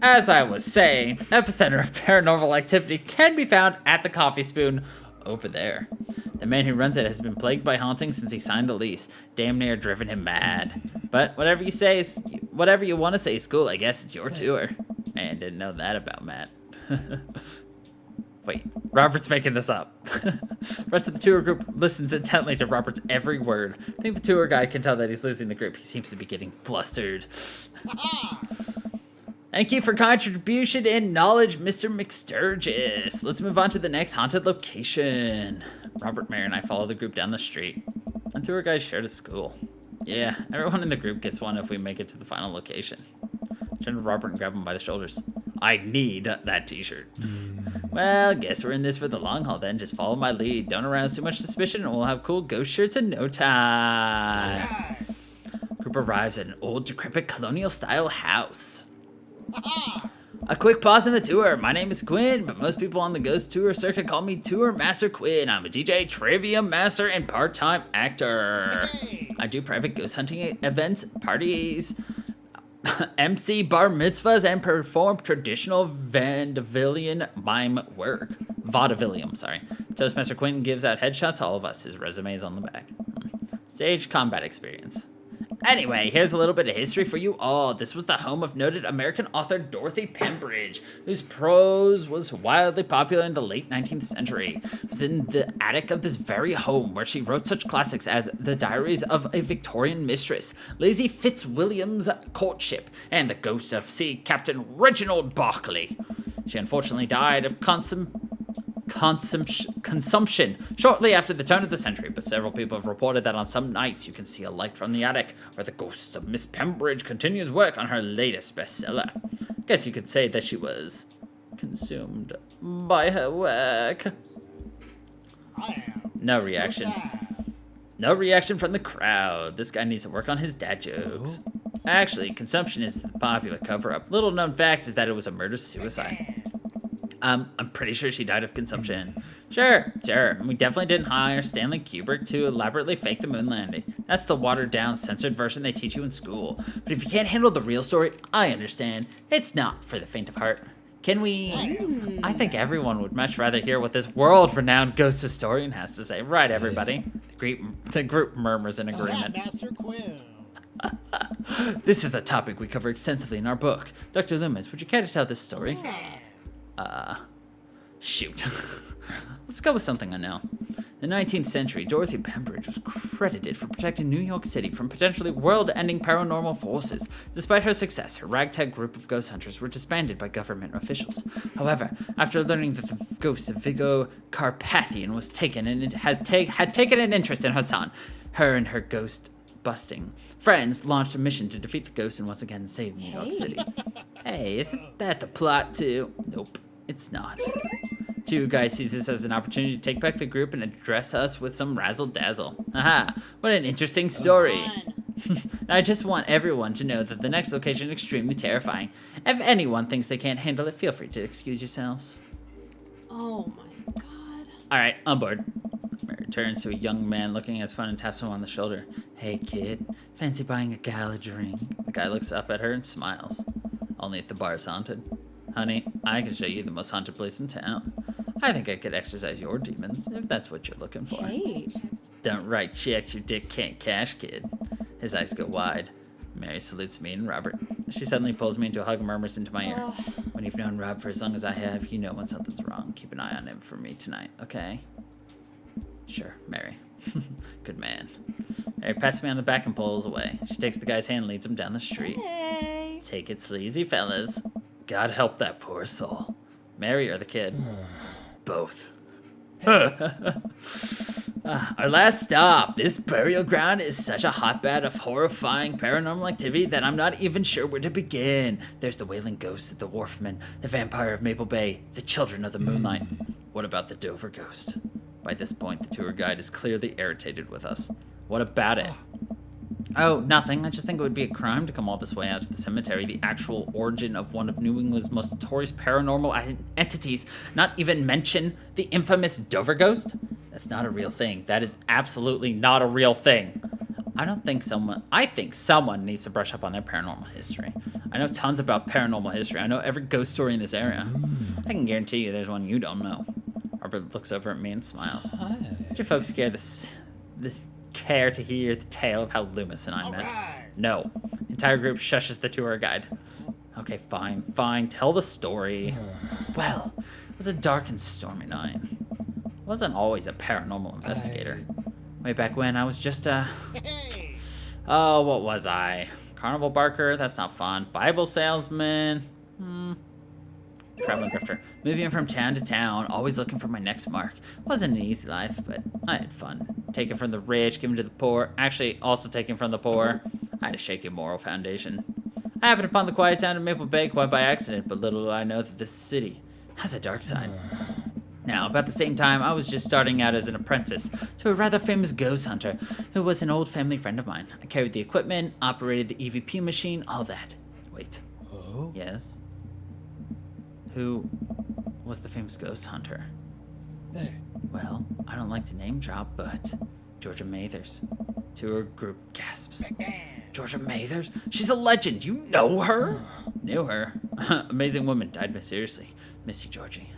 As I was saying, epicenter of paranormal activity can be found at the Coffee Spoon over there. The man who runs it has been plagued by hauntings since he signed the lease. Damn near driven him mad. But whatever you want to say is cool. I guess it's your tour. Man, didn't know that about Matt. Wait, Robert's making this up. The rest of the tour group listens intently to Robert's every word. I think the tour guide can tell that he's losing the group. He seems to be getting flustered. Thank you for contribution and knowledge, Mr. McSturgis. Let's move on to the next haunted location. Robert, Mary, and I follow the group down the street. The tour guide shared a school. Yeah, everyone in the group gets one if we make it to the final location. I turn to Robert and grab him by the shoulders. I need that t-shirt. Well, guess we're in this for the long haul then. Just follow my lead. Don't arouse too much suspicion and we'll have cool ghost shirts in no time. Group arrives at an old, decrepit, colonial-style house. A quick pause in the tour. My name is Quinn, but most people on the ghost tour circuit call me Tour Master Quinn. I'm a DJ, trivia master, and part-time actor. I do private ghost hunting events, parties, MC bar mitzvahs, and perform traditional vaudevillian mime work. Vaudevillium, sorry. Toastmaster Quinn gives out headshots to all of us. His resume is on the back. Stage combat experience. Anyway, here's a little bit of history for you all. This was the home of noted American author Dorothy Pembridge, whose prose was wildly popular in the late 19th century. It was in the attic of this very home where she wrote such classics as The Diaries of a Victorian Mistress, Lazy Fitzwilliam's Courtship, and The Ghost of Sea Captain Reginald Berkeley. She unfortunately died of consumption shortly after the turn of the century, but several people have reported that on some nights you can see a light from the attic where the ghost of Miss Pembridge continues work on her latest bestseller. Guess you could say that she was consumed by her work. No reaction. No reaction from the crowd. This guy needs to work on his dad jokes. Actually, consumption is the popular cover-up. Little known fact is that it was a murder-suicide. I'm pretty sure she died of consumption. Sure. We definitely didn't hire Stanley Kubrick to elaborately fake the moon landing. That's the watered-down, censored version they teach you in school. But if you can't handle the real story, I understand. It's not for the faint of heart. Can we... I think everyone would much rather hear what this world-renowned ghost historian has to say. Right, everybody? The group murmurs in agreement. Master Quinn. This is a topic we cover extensively in our book. Dr. Loomis, would you care to tell this story? Shoot. Let's go with something I know. In the 19th century, Dorothy Pembridge was credited for protecting New York City from potentially world-ending paranormal forces. Despite her success, her ragtag group of ghost hunters were disbanded by government officials. However, after learning that the ghost of Viggo Carpathian was taken and had taken an interest in Hassan, her and her ghost busting friends launched a mission to defeat the ghost and once again save New York City. Hey, isn't that the plot too? Nope, it's not. Two Guys sees this as an opportunity to take back the group and address us with some razzle-dazzle. Aha, what an interesting story. I just want everyone to know that the next location is extremely terrifying. If anyone thinks they can't handle it, feel free to excuse yourselves. Oh my god. Alright, on board. Mary turns to a young man looking as fun and taps him on the shoulder. Hey kid, fancy buying a gal a drink? The guy looks up at her and smiles. Only if the bar is haunted. Honey, I can show you the most haunted place in town. I think I could exercise your demons, if that's what you're looking for. Hey. Don't write checks your dick can't cash, kid. His eyes go wide. Mary salutes me and Robert. She suddenly pulls me into a hug and murmurs into my ear. When you've known Rob for as long as I have, you know when something's wrong. Keep an eye on him for me tonight, okay? Sure, Mary. Good man. Mary pats me on the back and pulls away. She takes the guy's hand and leads him down the street. Hey. Take it sleazy, fellas. God help that poor soul. Mary or the kid? Both. Our last stop. This burial ground is such a hotbed of horrifying paranormal activity that I'm not even sure where to begin. There's the wailing ghost of the Wharfman, the vampire of Maple Bay, the children of the moonlight. What about the Dover ghost? By this point, the tour guide is clearly irritated with us. What about it? Oh, nothing. I just think it would be a crime to come all this way out to the cemetery, the actual origin of one of New England's most notorious paranormal entities, not even mention the infamous Dover ghost? That's not a real thing. That is absolutely not a real thing. I think someone needs to brush up on their paranormal history. I know tons about paranormal history. I know every ghost story in this area. I can guarantee you there's one you don't know. Robert looks over at me and smiles. Did you folks care to hear the tale of how Loomis and I met? Right. No. The entire group shushes the tour guide. Okay, fine. Tell the story. Well, it was a dark and stormy night. I wasn't always a paranormal investigator. Way back when, I was just Hey. oh, what was I? Carnival barker? That's not fun. Bible salesman? Traveling grifter. Moving from town to town, always looking for my next mark. Wasn't an easy life, but I had fun. Taken from the rich, given to the poor. Actually, also taken from the poor. I had a shaky moral foundation. I happened upon the quiet town of Maple Bay quite by accident, but little did I know that this city has a dark side. Now, about the same time, I was just starting out as an apprentice to a rather famous ghost hunter who was an old family friend of mine. I carried the equipment, operated the EVP machine, all that. Wait. Oh? Yes? Who was the famous ghost hunter? Hey. Well, I don't like to name drop, but Georgia Mathers. Tour group gasps. Georgia Mathers? She's a legend. You know her? Knew her. Amazing woman. Died mysteriously. Miss you, Georgie.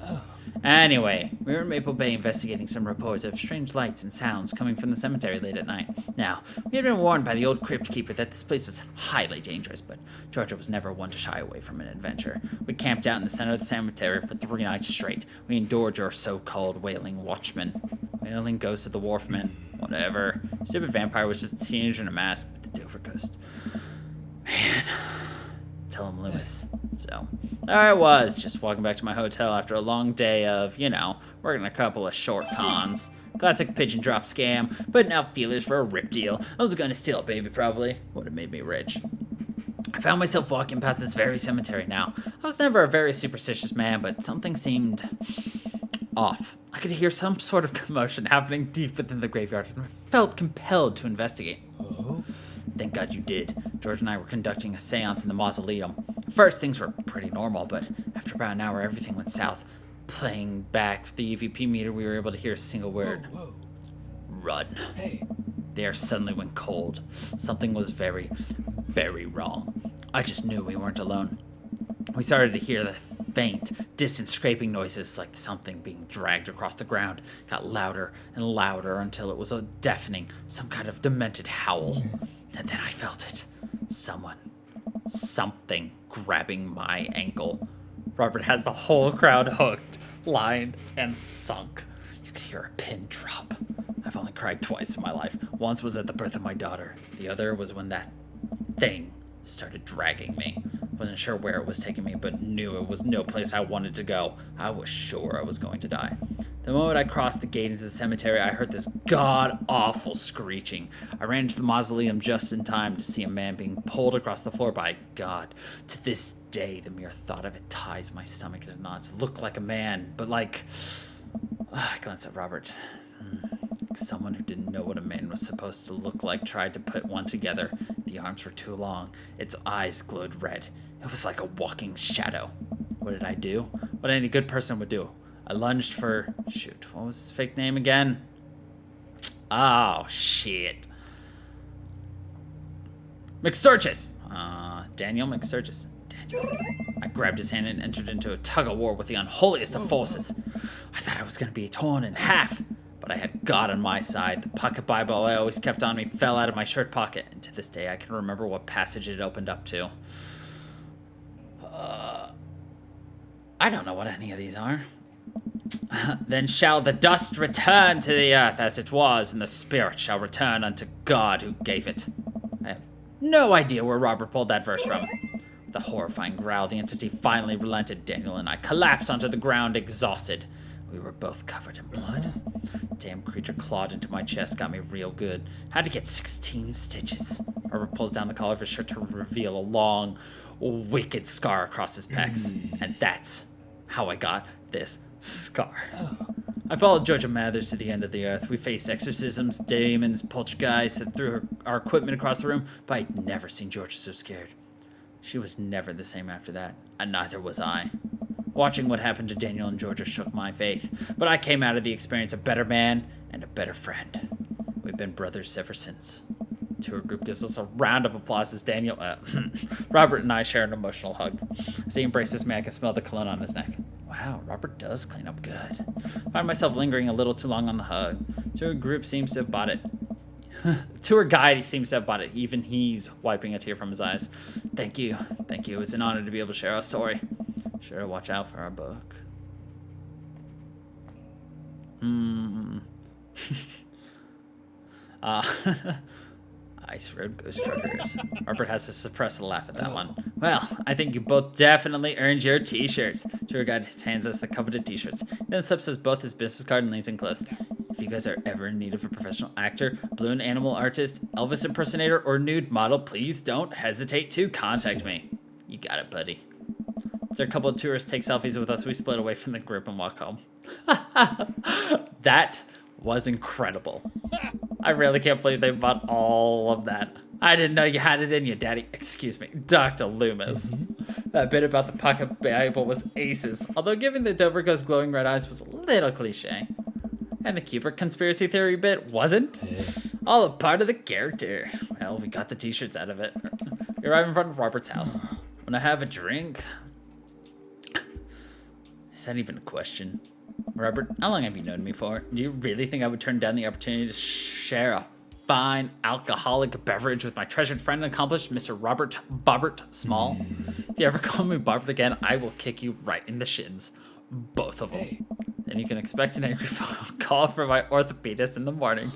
Anyway, we were in Maple Bay investigating some reports of strange lights and sounds coming from the cemetery late at night. Now, we had been warned by the old crypt keeper that this place was highly dangerous, but Georgia was never one to shy away from an adventure. We camped out in the center of the cemetery for 3 nights straight. We endured your so-called wailing watchman. Wailing ghost of the Wharfman. Whatever. Stupid vampire was just a teenager in a mask, but the Dover ghost. Man. Tell him Loomis. So, there I was, just walking back to my hotel after a long day of, working a couple of short cons. Classic pigeon drop scam, putting out feelers for a rip deal. I was gonna steal a baby, probably. Would have made me rich. I found myself walking past this very cemetery now. I was never a very superstitious man, but something seemed off. I could hear some sort of commotion happening deep within the graveyard, and I felt compelled to investigate. Oh? Thank God you did. George and I were conducting a seance in the mausoleum. First, things were pretty normal, but after about an hour, everything went south. playing back the EVP meter, we were able to hear a single word. Whoa, Run. hey. The air suddenly went cold. Something was very, very wrong. I just knew we weren't alone. We started to hear the faint, distant scraping noises like something being dragged across the ground. It got louder and louder until it was a deafening, some kind of demented howl. And then I felt it. Something grabbing my ankle. Robert has the whole crowd hooked, lined, and sunk. You could hear a pin drop. I've only cried twice in my life. Once was at the birth of my daughter. The other was when that thing started dragging me. Wasn't sure where it was taking me, but knew it was no place I wanted to go. I was sure I was going to die. The moment I crossed the gate into the cemetery, I heard this god-awful screeching. I ran into the mausoleum just in time to see a man being pulled across the floor by God. To this day, the mere thought of it ties my stomach in knots. It looked like a man, but like... I glanced at Robert. Someone who didn't know what a man was supposed to look like tried to put one together. The arms were too long. Its eyes glowed red. It was like a walking shadow. What did I do? What any good person would do. I lunged for... Shoot, what was his fake name again? Oh, shit. McSturgis! Daniel McSturgis. Daniel. I grabbed his hand and entered into a tug-of-war with the unholiest of forces. I thought I was going to be torn in half. But I had God on my side. The pocket Bible I always kept on me fell out of my shirt pocket, and to this day I can remember what passage it opened up to. I don't know what any of these are. Then shall the dust return to the earth as it was, and the spirit shall return unto God who gave it. I have no idea where Robert pulled that verse from. With a horrifying growl, the entity finally relented. Daniel and I collapsed onto the ground, exhausted. We were both covered in blood. Damn creature clawed into my chest, got me real good. Had to get 16 stitches. Robert pulls down the collar of his shirt to reveal a long, wicked scar across his pecs. And that's how I got this scar. I followed Georgia Mathers to the end of the earth. We faced exorcisms, demons, poltergeists that threw our equipment across the room, but I'd never seen Georgia so scared. She was never the same after that, and neither was I. Watching what happened to Daniel and Georgia shook my faith, but I came out of the experience a better man and a better friend. We've been brothers ever since. Tour group gives us a round of applause as Daniel, Robert and I share an emotional hug. As he embraces me, I can smell the cologne on his neck. Wow, Robert does clean up good. I find myself lingering a little too long on the hug. Tour group seems to have bought it. Tour guide seems to have bought it. Even he's wiping a tear from his eyes. Thank you. Thank you. It's an honor to be able to share our story. Sure, watch out for our book. Ice Road Ghost Truckers. Robert has to suppress a laugh at that one. Well, I think you both definitely earned your t-shirts. Tour guide hands us the coveted t-shirts. Then slips us both his business card and leans in close. If you guys are ever in need of a professional actor, balloon animal artist, Elvis impersonator, or nude model, please don't hesitate to contact me. You got it, buddy. After a couple of tourists take selfies with us, we split away from the group and walk home. That was incredible. I really can't believe they bought all of that. I didn't know you had it in you, Daddy. Excuse me, Dr. Loomis. That bit about the pocket Bible was aces, although giving the Dover Ghost glowing red eyes was a little cliche. And the Kubrick conspiracy theory bit wasn't. All a part of the character. Well, we got the t-shirts out of it. We arrive in front of Robert's house. Wanna have a drink? Is that even a question? Robert, how long have you known me for? Do you really think I would turn down the opportunity to share a fine alcoholic beverage with my treasured friend and accomplished Mr. Robert Bobbert Small? If you ever call me Bobbert again, I will kick you right in the shins. Both of them. Then you can expect an angry phone call from my orthopedist in the morning.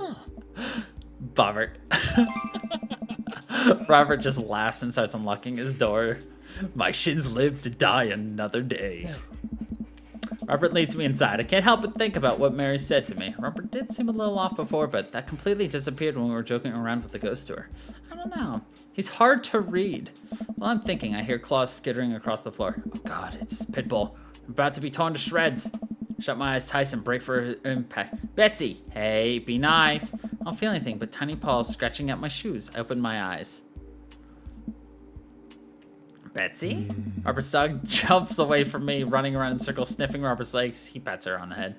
Bobbert. Robert just laughs and starts unlocking his door. My shins live to die another day. Robert leads me inside. I can't help but think about what Mary said to me. Robert did seem a little off before, but that completely disappeared when we were joking around with the ghost tour. I don't know. He's hard to read. While I'm thinking, I hear claws skittering across the floor. Oh God, it's Pitbull. I'm about to be torn to shreds. Shut my eyes tight and break for impact. Betsy! Hey, be nice. I don't feel anything but tiny paws scratching at my shoes. I open my eyes. Betsy? Robert's dog jumps away from me, running around in circles, sniffing Robert's legs. He pets her on the head.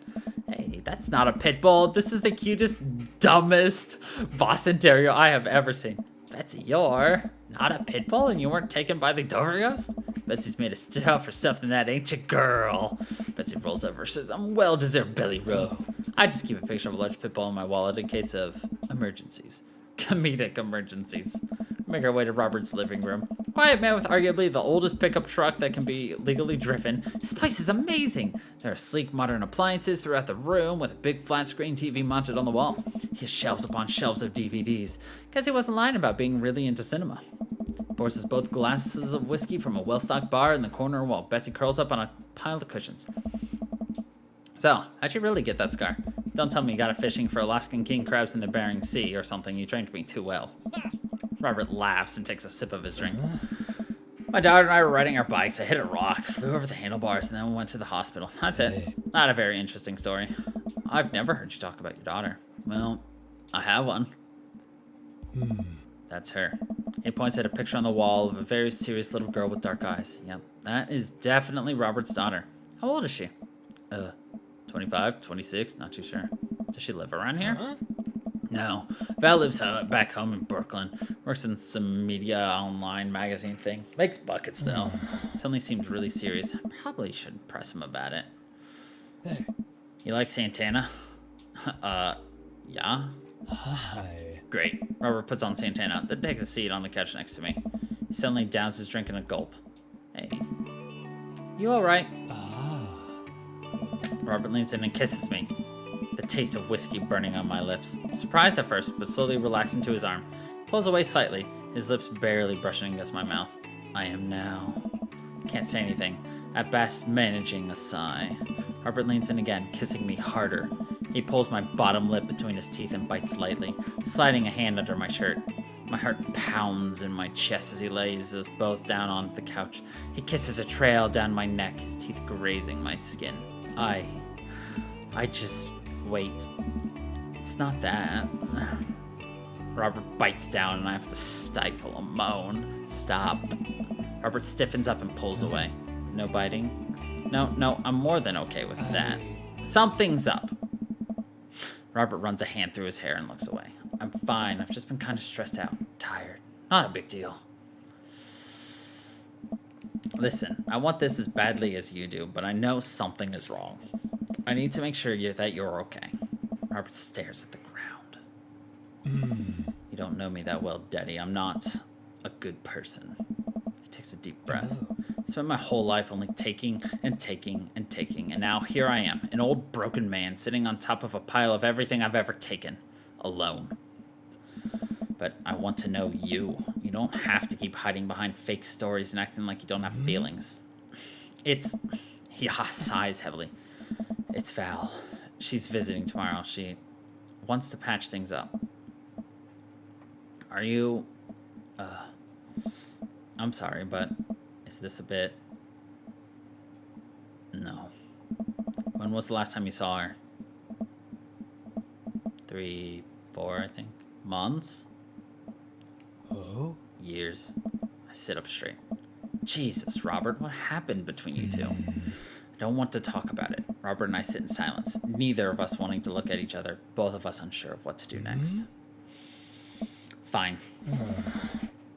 Hey, that's not a pit bull. This is the cutest, dumbest Boston Terrier I have ever seen. Betsy, you're not a pit bull and you weren't taken by the Dover Ghost? Betsy's made of tougher stuff than that, ain't you, girl? Betsy rolls over, says, I'm well-deserved belly rubs. I just keep a picture of a large pit bull in my wallet in case of emergencies. Comedic emergencies. Make our way to Robert's living room. Quiet man with arguably the oldest pickup truck that can be legally driven. This place is amazing. There are sleek modern appliances throughout the room with a big flat screen TV mounted on the wall. He has shelves upon shelves of DVDs. Guess he wasn't lying about being really into cinema. Pours us both glasses of whiskey from a well-stocked bar in the corner while Betsy curls up on a pile of cushions. So, how'd you really get that scar? Don't tell me you got it fishing for Alaskan king crabs in the Bering Sea or something. You trained me too well. Robert laughs and takes a sip of his drink. My daughter and I were riding our bikes. I hit a rock, flew over the handlebars, and then we went to the hospital. That's it. Not a very interesting story. I've never heard you talk about your daughter. Well, I have one. That's her. He points at a picture on the wall of a very serious little girl with dark eyes. Yep, that is definitely Robert's daughter. How old is she? 25, 26, not too sure. Does she live around here? No. Val lives back home in Brooklyn. Works in some media online magazine thing. Makes buckets, though. Suddenly seems really serious. Probably should press him about it. Hey. You like Santana? Yeah? Hi. Great. Robert puts on Santana, then takes a seat on the couch next to me. He suddenly downs his drink in a gulp. Hey. You alright? Robert leans in and kisses me. The taste of whiskey burning on my lips. Surprised at first, but slowly relaxed into his arm. Pulls away slightly, his lips barely brushing against my mouth. I am now. Can't say anything. At best, managing a sigh. Robert leans in again, kissing me harder. He pulls my bottom lip between his teeth and bites lightly, sliding a hand under my shirt. My heart pounds in my chest as he lays us both down on the couch. He kisses a trail down my neck, his teeth grazing my skin. I just... Wait. It's not that. Robert bites down and I have to stifle a moan. Stop. Robert stiffens up and pulls away. No biting? No, I'm more than okay with that. Something's up. Robert runs a hand through his hair and looks away. I'm fine. I've just been kind of stressed out. Tired. Not a big deal. Listen, I want this as badly as you do, but I know something is wrong. I need to make sure that you're okay. Robert stares at the ground. You don't know me that well, Daddy. I'm not a good person. He takes a deep breath. I spent my whole life only taking and taking and taking, and now here I am, an old broken man sitting on top of a pile of everything I've ever taken, alone. But I want to know you. You don't have to keep hiding behind fake stories and acting like you don't have feelings. He sighs heavily. It's Val. She's visiting tomorrow. She wants to patch things up. Are you... I'm sorry, but is this a bit... No. When was the last time you saw her? 3, 4, I think. Months? Oh? Years. I sit up straight. Jesus, Robert, what happened between you two? I don't want to talk about it. Robert and I sit in silence, neither of us wanting to look at each other, both of us unsure of what to do next. Fine.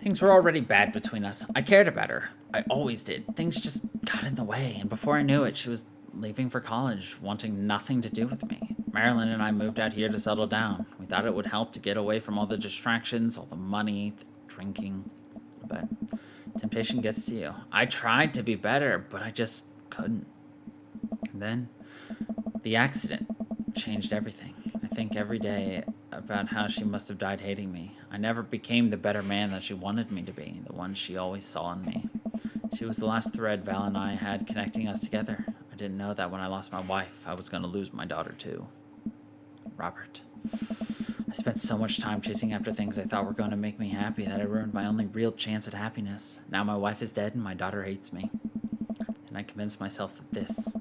Things were already bad between us. I cared about her. I always did. Things just got in the way, and before I knew it, she was leaving for college, wanting nothing to do with me. Marilyn and I moved out here to settle down. We thought it would help to get away from all the distractions, all the money, the drinking. But temptation gets to you. I tried to be better, but I just couldn't. And then the accident changed everything. I think every day about how she must have died hating me. I never became the better man that she wanted me to be, the one she always saw in me. She was the last thread Val and I had connecting us together. I didn't know that when I lost my wife, I was going to lose my daughter too. Robert. I spent so much time chasing after things I thought were going to make me happy that I ruined my only real chance at happiness. Now my wife is dead and my daughter hates me. And I convinced myself that this,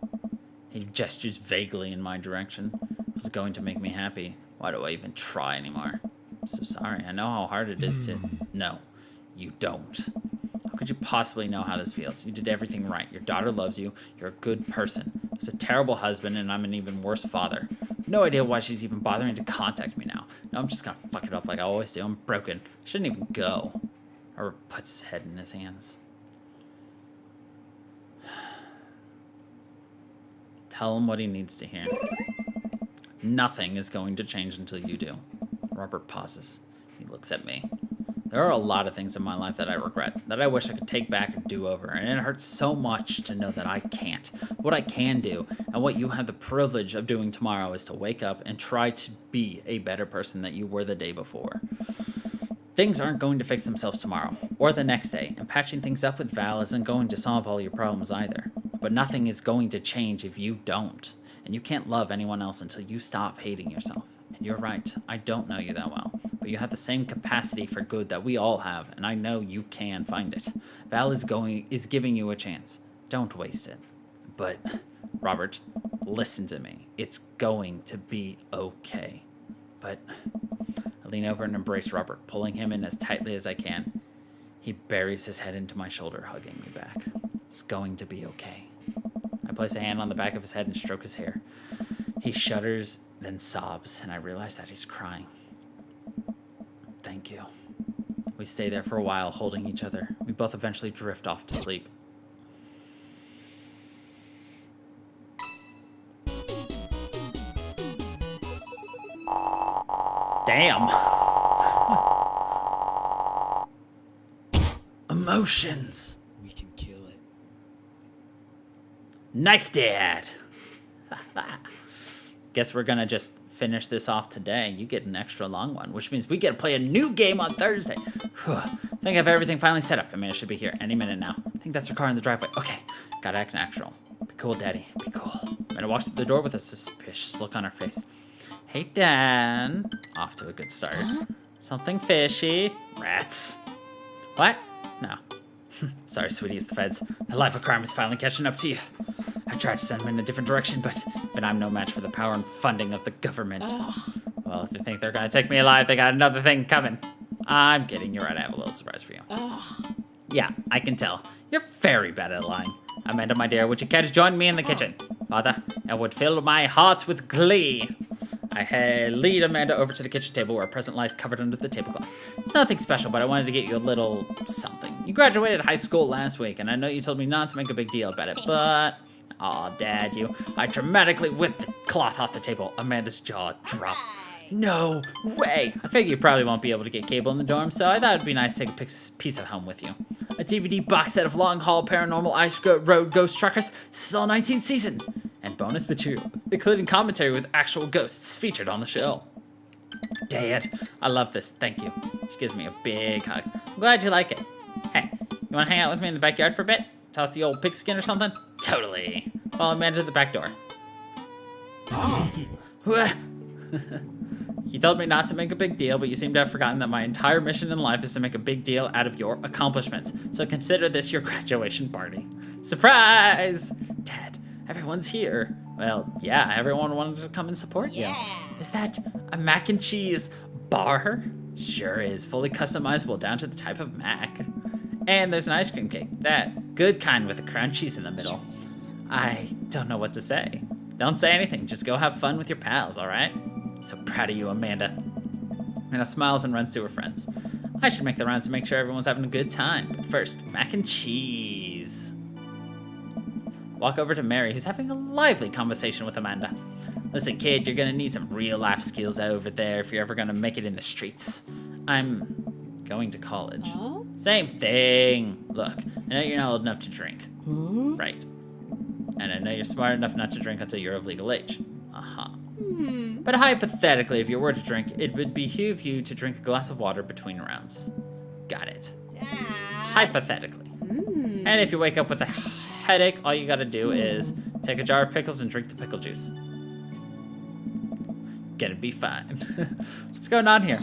he gestures vaguely in my direction, was going to make me happy. Why do I even try anymore? I'm so sorry. I know how hard it is to... No, you don't. How could you possibly know how this feels? You did everything right. Your daughter loves you. You're a good person. I was a terrible husband, and I'm an even worse father. No idea why she's even bothering to contact me now. No, I'm just gonna fuck it up like I always do. I'm broken. I shouldn't even go. Robert puts his head in his hands. Tell him what he needs to hear. Nothing is going to change until you do. Robert pauses. He looks at me. There are a lot of things in my life that I regret, that I wish I could take back and do over, and it hurts so much to know that I can't. What I can do, and what you have the privilege of doing tomorrow, is to wake up and try to be a better person than you were the day before. Things aren't going to fix themselves tomorrow, or the next day, and patching things up with Val isn't going to solve all your problems either. But nothing is going to change if you don't, and you can't love anyone else until you stop hating yourself. And you're right, I don't know you that well, but you have the same capacity for good that we all have, and I know you can find it. Val is giving you a chance. Don't waste it. But, Robert, listen to me. It's going to be okay. But I lean over and embrace Robert, pulling him in as tightly as I can. He buries his head into my shoulder, hugging me back. It's going to be okay. I place a hand on the back of his head and stroke his hair. He shudders, then sobs, and I realize that he's crying. Thank you. We stay there for a while, holding each other. We both eventually drift off to sleep. Damn. Emotions. We can kill it. Knife Dad. Guess we're gonna just finish this off today. You get an extra long one, which means we get to play a new game on Thursday. Whew. I think I have everything finally set up. Amanda should be here any minute now. I think that's her car in the driveway. Okay, gotta act natural. Be cool, Daddy. Be cool. Amanda walks through the door with a suspicious look on her face. Hey, Dan. Off to a good start. Something fishy. Rats. What? No. Sorry, sweetie, it's the feds. The life of crime is finally catching up to you. I tried to send them in a different direction, but I'm no match for the power and funding of the government. Well, if they think they're gonna take me alive, they got another thing coming. I'm kidding. You're right. I have a little surprise for you. Yeah, I can tell. You're very bad at lying. Amanda, my dear, would you care to join me in the kitchen? Father, it would fill my heart with glee. I lead Amanda over to the kitchen table where a present lies covered under the tablecloth. It's nothing special, but I wanted to get you a little something. You graduated high school last week, and I know you told me not to make a big deal about it, but... Aw, Dad, you... I dramatically whipped the cloth off the table. Amanda's jaw drops. No way! I figure you probably won't be able to get cable in the dorm, so I thought it'd be nice to take a piece of home with you. A DVD box set of Long Haul Paranormal Ice Road Ghost Truckers. This is all 19 seasons. And bonus material, including commentary with actual ghosts featured on the show. Dad, I love this. Thank you. She gives me a big hug. I'm glad you like it. Hey, you want to hang out with me in the backyard for a bit? Toss the old pigskin or something? Totally. Follow Amanda to the back door. You told me not to make a big deal, but you seem to have forgotten that my entire mission in life is to make a big deal out of your accomplishments. So consider this your graduation party. Surprise! Dad, everyone's here. Well, yeah, everyone wanted to come and support you. Is that a mac and cheese bar? Sure is. Fully customizable down to the type of mac. And there's an ice cream cake. That good kind with a crown cheese in the middle. I don't know what to say. Don't say anything. Just go have fun with your pals, all right? I'm so proud of you, Amanda. Amanda smiles and runs to her friends. I should make the rounds to make sure everyone's having a good time. But first, mac and cheese. Walk over to Mary, who's having a lively conversation with Amanda. Listen, kid, you're gonna need some real-life skills over there if you're ever gonna make it in the streets. I'm going to college. Oh? Same thing. Look, I know you're not old enough to drink. Right. And I know you're smart enough not to drink until you're of legal age. Uh-huh. But hypothetically, if you were to drink, it would behoove you to drink a glass of water between rounds. Got it. Hypothetically. And if you wake up with a headache, all you gotta do is take a jar of pickles and drink the pickle juice. Gonna be fine. What's going on here?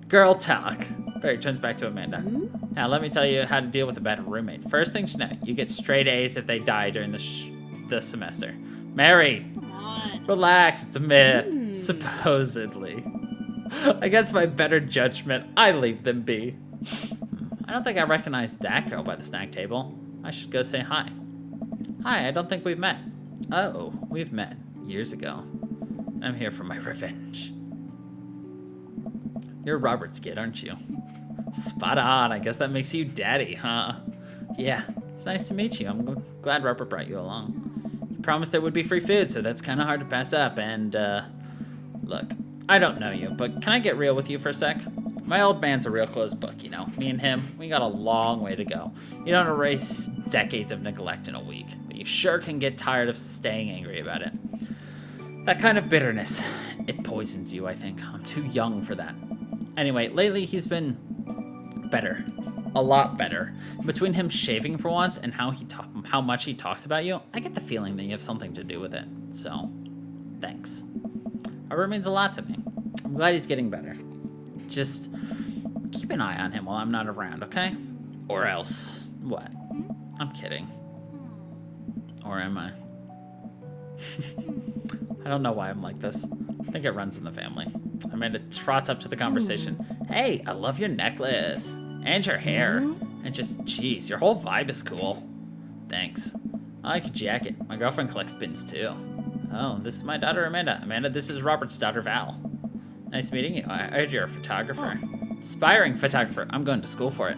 Girl talk. Barry turns back to Amanda. Now let me tell you how to deal with a bad roommate. First thing you know, you get straight A's if they die during the semester. Mary, relax, it's a myth. Supposedly. Against my better judgment, I leave them be. I don't think I recognize that girl by the snack table. I should go say hi. Hi, I don't think we've met. Oh, we've met years ago. I'm here for my revenge. You're Robert's kid, aren't you? Spot on. I guess that makes you daddy, huh? Yeah, it's nice to meet you. I'm glad Robert brought you along. He promised there would be free food, so that's kind of hard to pass up. And, look, I don't know you, but can I get real with you for a sec? My old man's a real closed book, you know. Me and him, we got a long way to go. You don't erase decades of neglect in a week, but you sure can get tired of staying angry about it. That kind of bitterness, it poisons you, I think. I'm too young for that. Anyway, lately he's been better. A lot better. Between him shaving for once and how much he talks about you, I get the feeling that you have something to do with it. So, thanks. Robert means a lot to me. I'm glad he's getting better. Just keep an eye on him while I'm not around, okay? Or else. What? I'm kidding. Or am I? I don't know why I'm like this. I think it runs in the family. Amanda trots up to the conversation. Hey, I love your necklace. And your hair. And just, geez, your whole vibe is cool. Thanks. I like your jacket. My girlfriend collects pins too. Oh, this is my daughter Amanda. Amanda, this is Robert's daughter Val. Nice meeting you. I heard you're a photographer. Aspiring photographer. I'm going to school for it.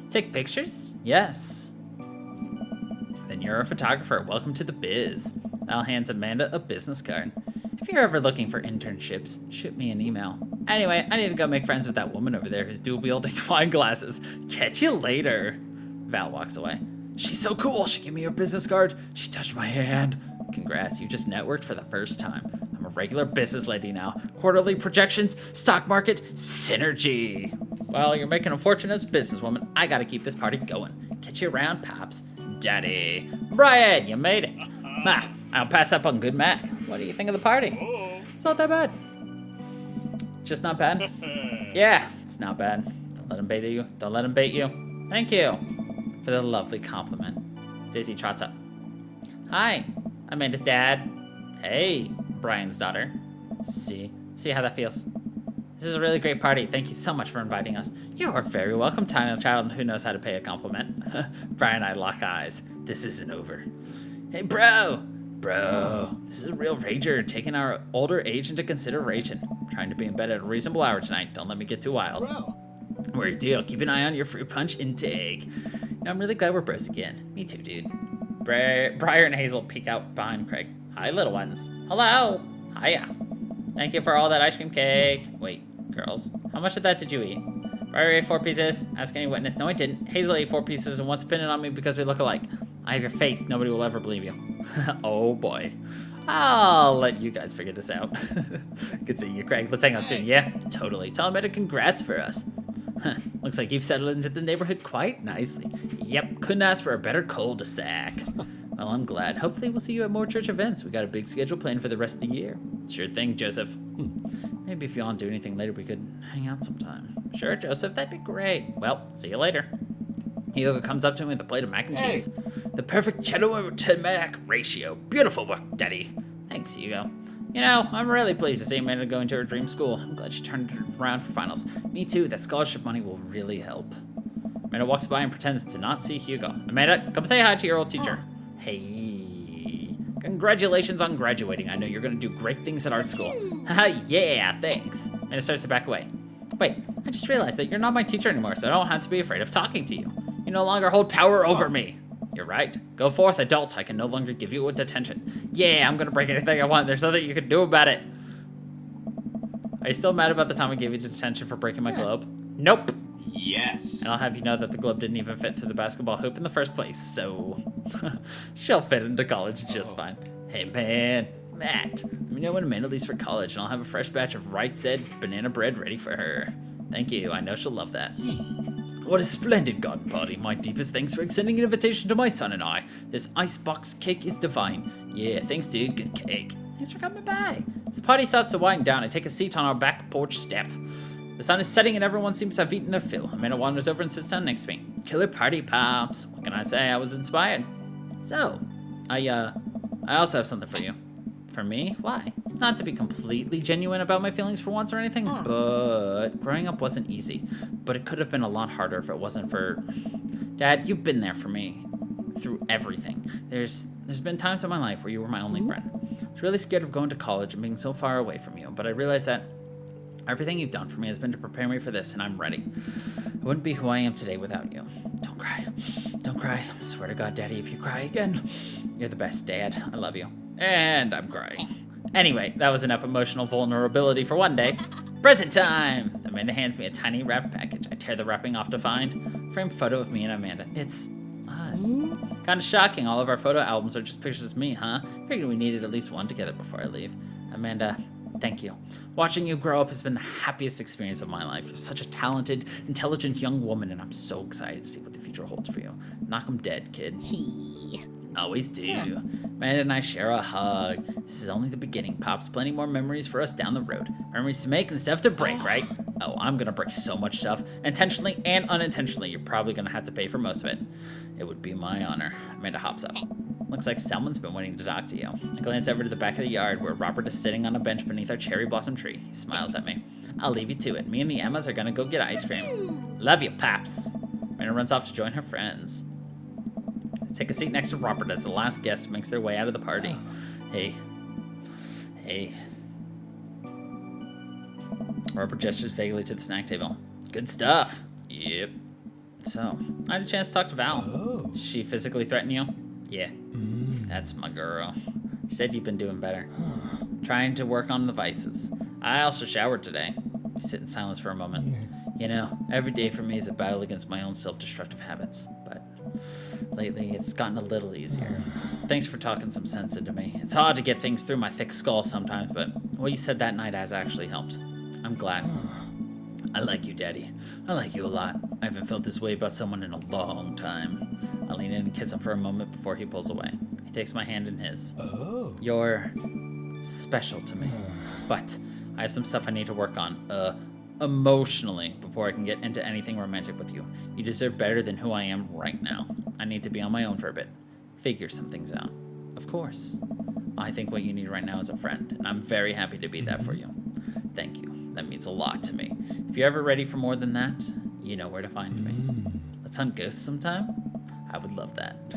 Take pictures? Yes. Then you're a photographer. Welcome to the biz. Val hands Amanda a business card. If you're ever looking for internships, shoot me an email. Anyway, I need to go make friends with that woman over there who's dual-wielding wine glasses. Catch you later. Val walks away. She's so cool. She gave me her business card. She touched my hand. Congrats, you just networked for the first time. I'm a regular business lady now. Quarterly projections, stock market, synergy. Well, you're making a fortune as a businesswoman. I gotta keep this party going. Catch you around, Pops. Daddy. Brian, you made it. I'll pass up on Good Mac. What do you think of the party? It's not that bad. Just not bad? Yeah, it's not bad. Don't let him bait you. Don't let him bait you. Thank you for the lovely compliment. Daisy trots up. Hi, Amanda's dad. Hey, Brian's daughter. See how that feels. This is a really great party. Thank you so much for inviting us. You are very welcome, tiny child who knows how to pay a compliment. Brian and I lock eyes. This isn't over. Hey, bro, this is a real rager, taking our older age into consideration. I'm trying to be in bed at a reasonable hour tonight. Don't let me get too wild. Bro. We're a deal. Keep an eye on your fruit punch intake. You know, I'm really glad we're bros again. Me too, dude. Briar and Hazel peek out behind Craig. Hi, little ones. Hello. Hiya. Thank you for all that ice cream cake. Wait, girls, how much of that did you eat? Briar ate 4 pieces. Ask any witness. No, I didn't. Hazel ate 4 pieces and wants to pin it on me because we look alike. I have your face. Nobody will ever believe you. Oh, boy. I'll let you guys figure this out. Good seeing you, Craig. Let's hang out soon, yeah? Totally. Tell Amanda congrats for us. Looks like you've settled into the neighborhood quite nicely. Yep, couldn't ask for a better cul-de-sac. Well, I'm glad. Hopefully we'll see you at more church events. We got a big schedule planned for the rest of the year. Sure thing, Joseph. Maybe if you don't do anything later, we could hang out sometime. Sure, Joseph, that'd be great. Well, see you later. Hugo comes up to me with a plate of mac and cheese. The perfect cheddar to mac ratio. Beautiful work, Daddy. Thanks, Hugo. You know, I'm really pleased to see Amanda going to her dream school. I'm glad she turned it around for finals. Me too, that scholarship money will really help. Amanda walks by and pretends to not see Hugo. Amanda, come say hi to your old teacher. Hey. Congratulations on graduating. I know you're going to do great things at art school. Haha, yeah, thanks. Amanda starts to back away. Wait, I just realized that you're not my teacher anymore, so I don't have to be afraid of talking to you. You no longer hold power over me. You're right. Go forth, adults. I can no longer give you detention. Yeah, I'm gonna break anything I want. There's nothing you can do about it. Are you still mad about the time I gave you detention for breaking my globe? Nope. Yes. And I'll have you know that the globe didn't even fit through the basketball hoop in the first place, so she'll fit into college just fine. Hey, man. Matt, let me know when Amanda leaves for college, and I'll have a fresh batch of Right Said banana bread ready for her. Thank you. I know she'll love that. What a splendid garden party. My deepest thanks for extending an invitation to my son and I. This icebox cake is divine. Yeah, thanks, dude. Good cake. Thanks for coming by. As the party starts to wind down, I take a seat on our back porch step. The sun is setting and everyone seems to have eaten their fill. Amanda wanders over and sits down next to me. Killer party, Pops. What can I say? I was inspired. So, I also have something for you. For me? Why? Not to be completely genuine about my feelings for once or anything, but growing up wasn't easy. But it could have been a lot harder if it wasn't for... Dad, you've been there for me through everything. There's been times in my life where you were my only friend. I was really scared of going to college and being so far away from you, but I realized that everything you've done for me has been to prepare me for this, and I'm ready. I wouldn't be who I am today without you. Don't cry. Don't cry. I swear to God, Daddy, if you cry again, you're the best, Dad. I love you. And I'm crying. Anyway, that was enough emotional vulnerability for one day. Present time! Amanda hands me a tiny wrapped package. I tear the wrapping off to find a framed photo of me and Amanda. It's us. Kind of shocking. All of our photo albums are just pictures of me, huh? Figured we needed at least one together before I leave. Amanda, thank you. Watching you grow up has been the happiest experience of my life. You're such a talented, intelligent young woman, and I'm so excited to see what the future holds for you. Knock 'em dead, kid. Always do. Amanda and I share a hug. This is only the beginning, Pops. Plenty more memories for us down the road. Memories to make and stuff to break, right? Oh, I'm gonna break so much stuff. Intentionally and unintentionally. You're probably gonna have to pay for most of it. It would be my honor. Amanda hops up. Looks like someone's been waiting to talk to you. I glance over to the back of the yard where Robert is sitting on a bench beneath our cherry blossom tree. He smiles at me. I'll leave you to it. Me and the Emmas are gonna go get ice cream. Love you, Pops. Amanda runs off to join her friends. Take a seat next to Robert as the last guest makes their way out of the party. Hey. Hey. Robert gestures vaguely to the snack table. Good stuff. Yep. So, I had a chance to talk to Val. Oh. She physically threaten you? Yeah. That's my girl. She said you've been doing better. Trying to work on the vices. I also showered today. We sit in silence for a moment. You know, every day for me is a battle against my own self-destructive habits, but lately it's gotten a little easier. Thanks for talking some sense into me. It's hard to get things through my thick skull sometimes, but what you said that night has actually helped. I'm glad. I like you, Daddy. I like you a lot. I haven't felt this way about someone in a long time. I lean in and kiss him for a moment before he pulls away. He takes my hand in his. Oh. You're special to me, but I have some stuff I need to work on, emotionally, before I can get into anything romantic with you. You deserve better than who I am right now. I need to be on my own for a bit. Figure some things out. Of course. I think what you need right now is a friend, and I'm very happy to be that for you. Thank you. That means a lot to me. If you're ever ready for more than that, you know where to find me. Let's hunt ghosts sometime? I would love that.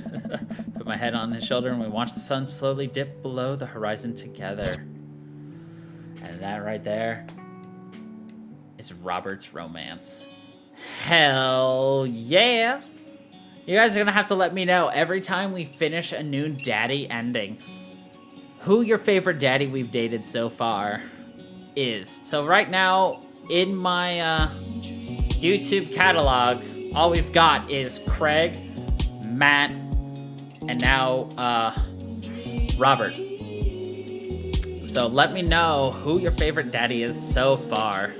Put my head on his shoulder and we watch the sun slowly dip below the horizon together. And that right there is Robert's romance. Hell yeah! You guys are gonna have to let me know every time we finish a new daddy ending who your favorite daddy we've dated so far is. So right now, in my YouTube catalog, all we've got is Craig, Matt, and now Robert. So let me know who your favorite daddy is so far.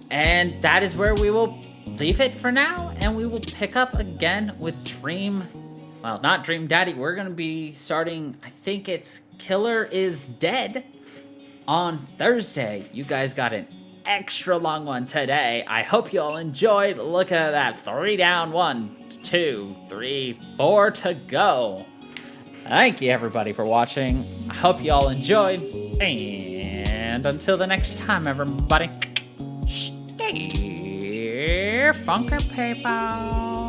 And that is where we will leave it for now, and we will pick up again with not Dream Daddy. We're gonna be starting, I think it's Killer is Dead on Thursday. You guys got an extra long one today. I hope you all enjoyed. Look at that, 3 down, 1, 2, 3, 4 to go. Thank you everybody for watching. I hope you all enjoyed, and until the next time, everybody, stay funky people.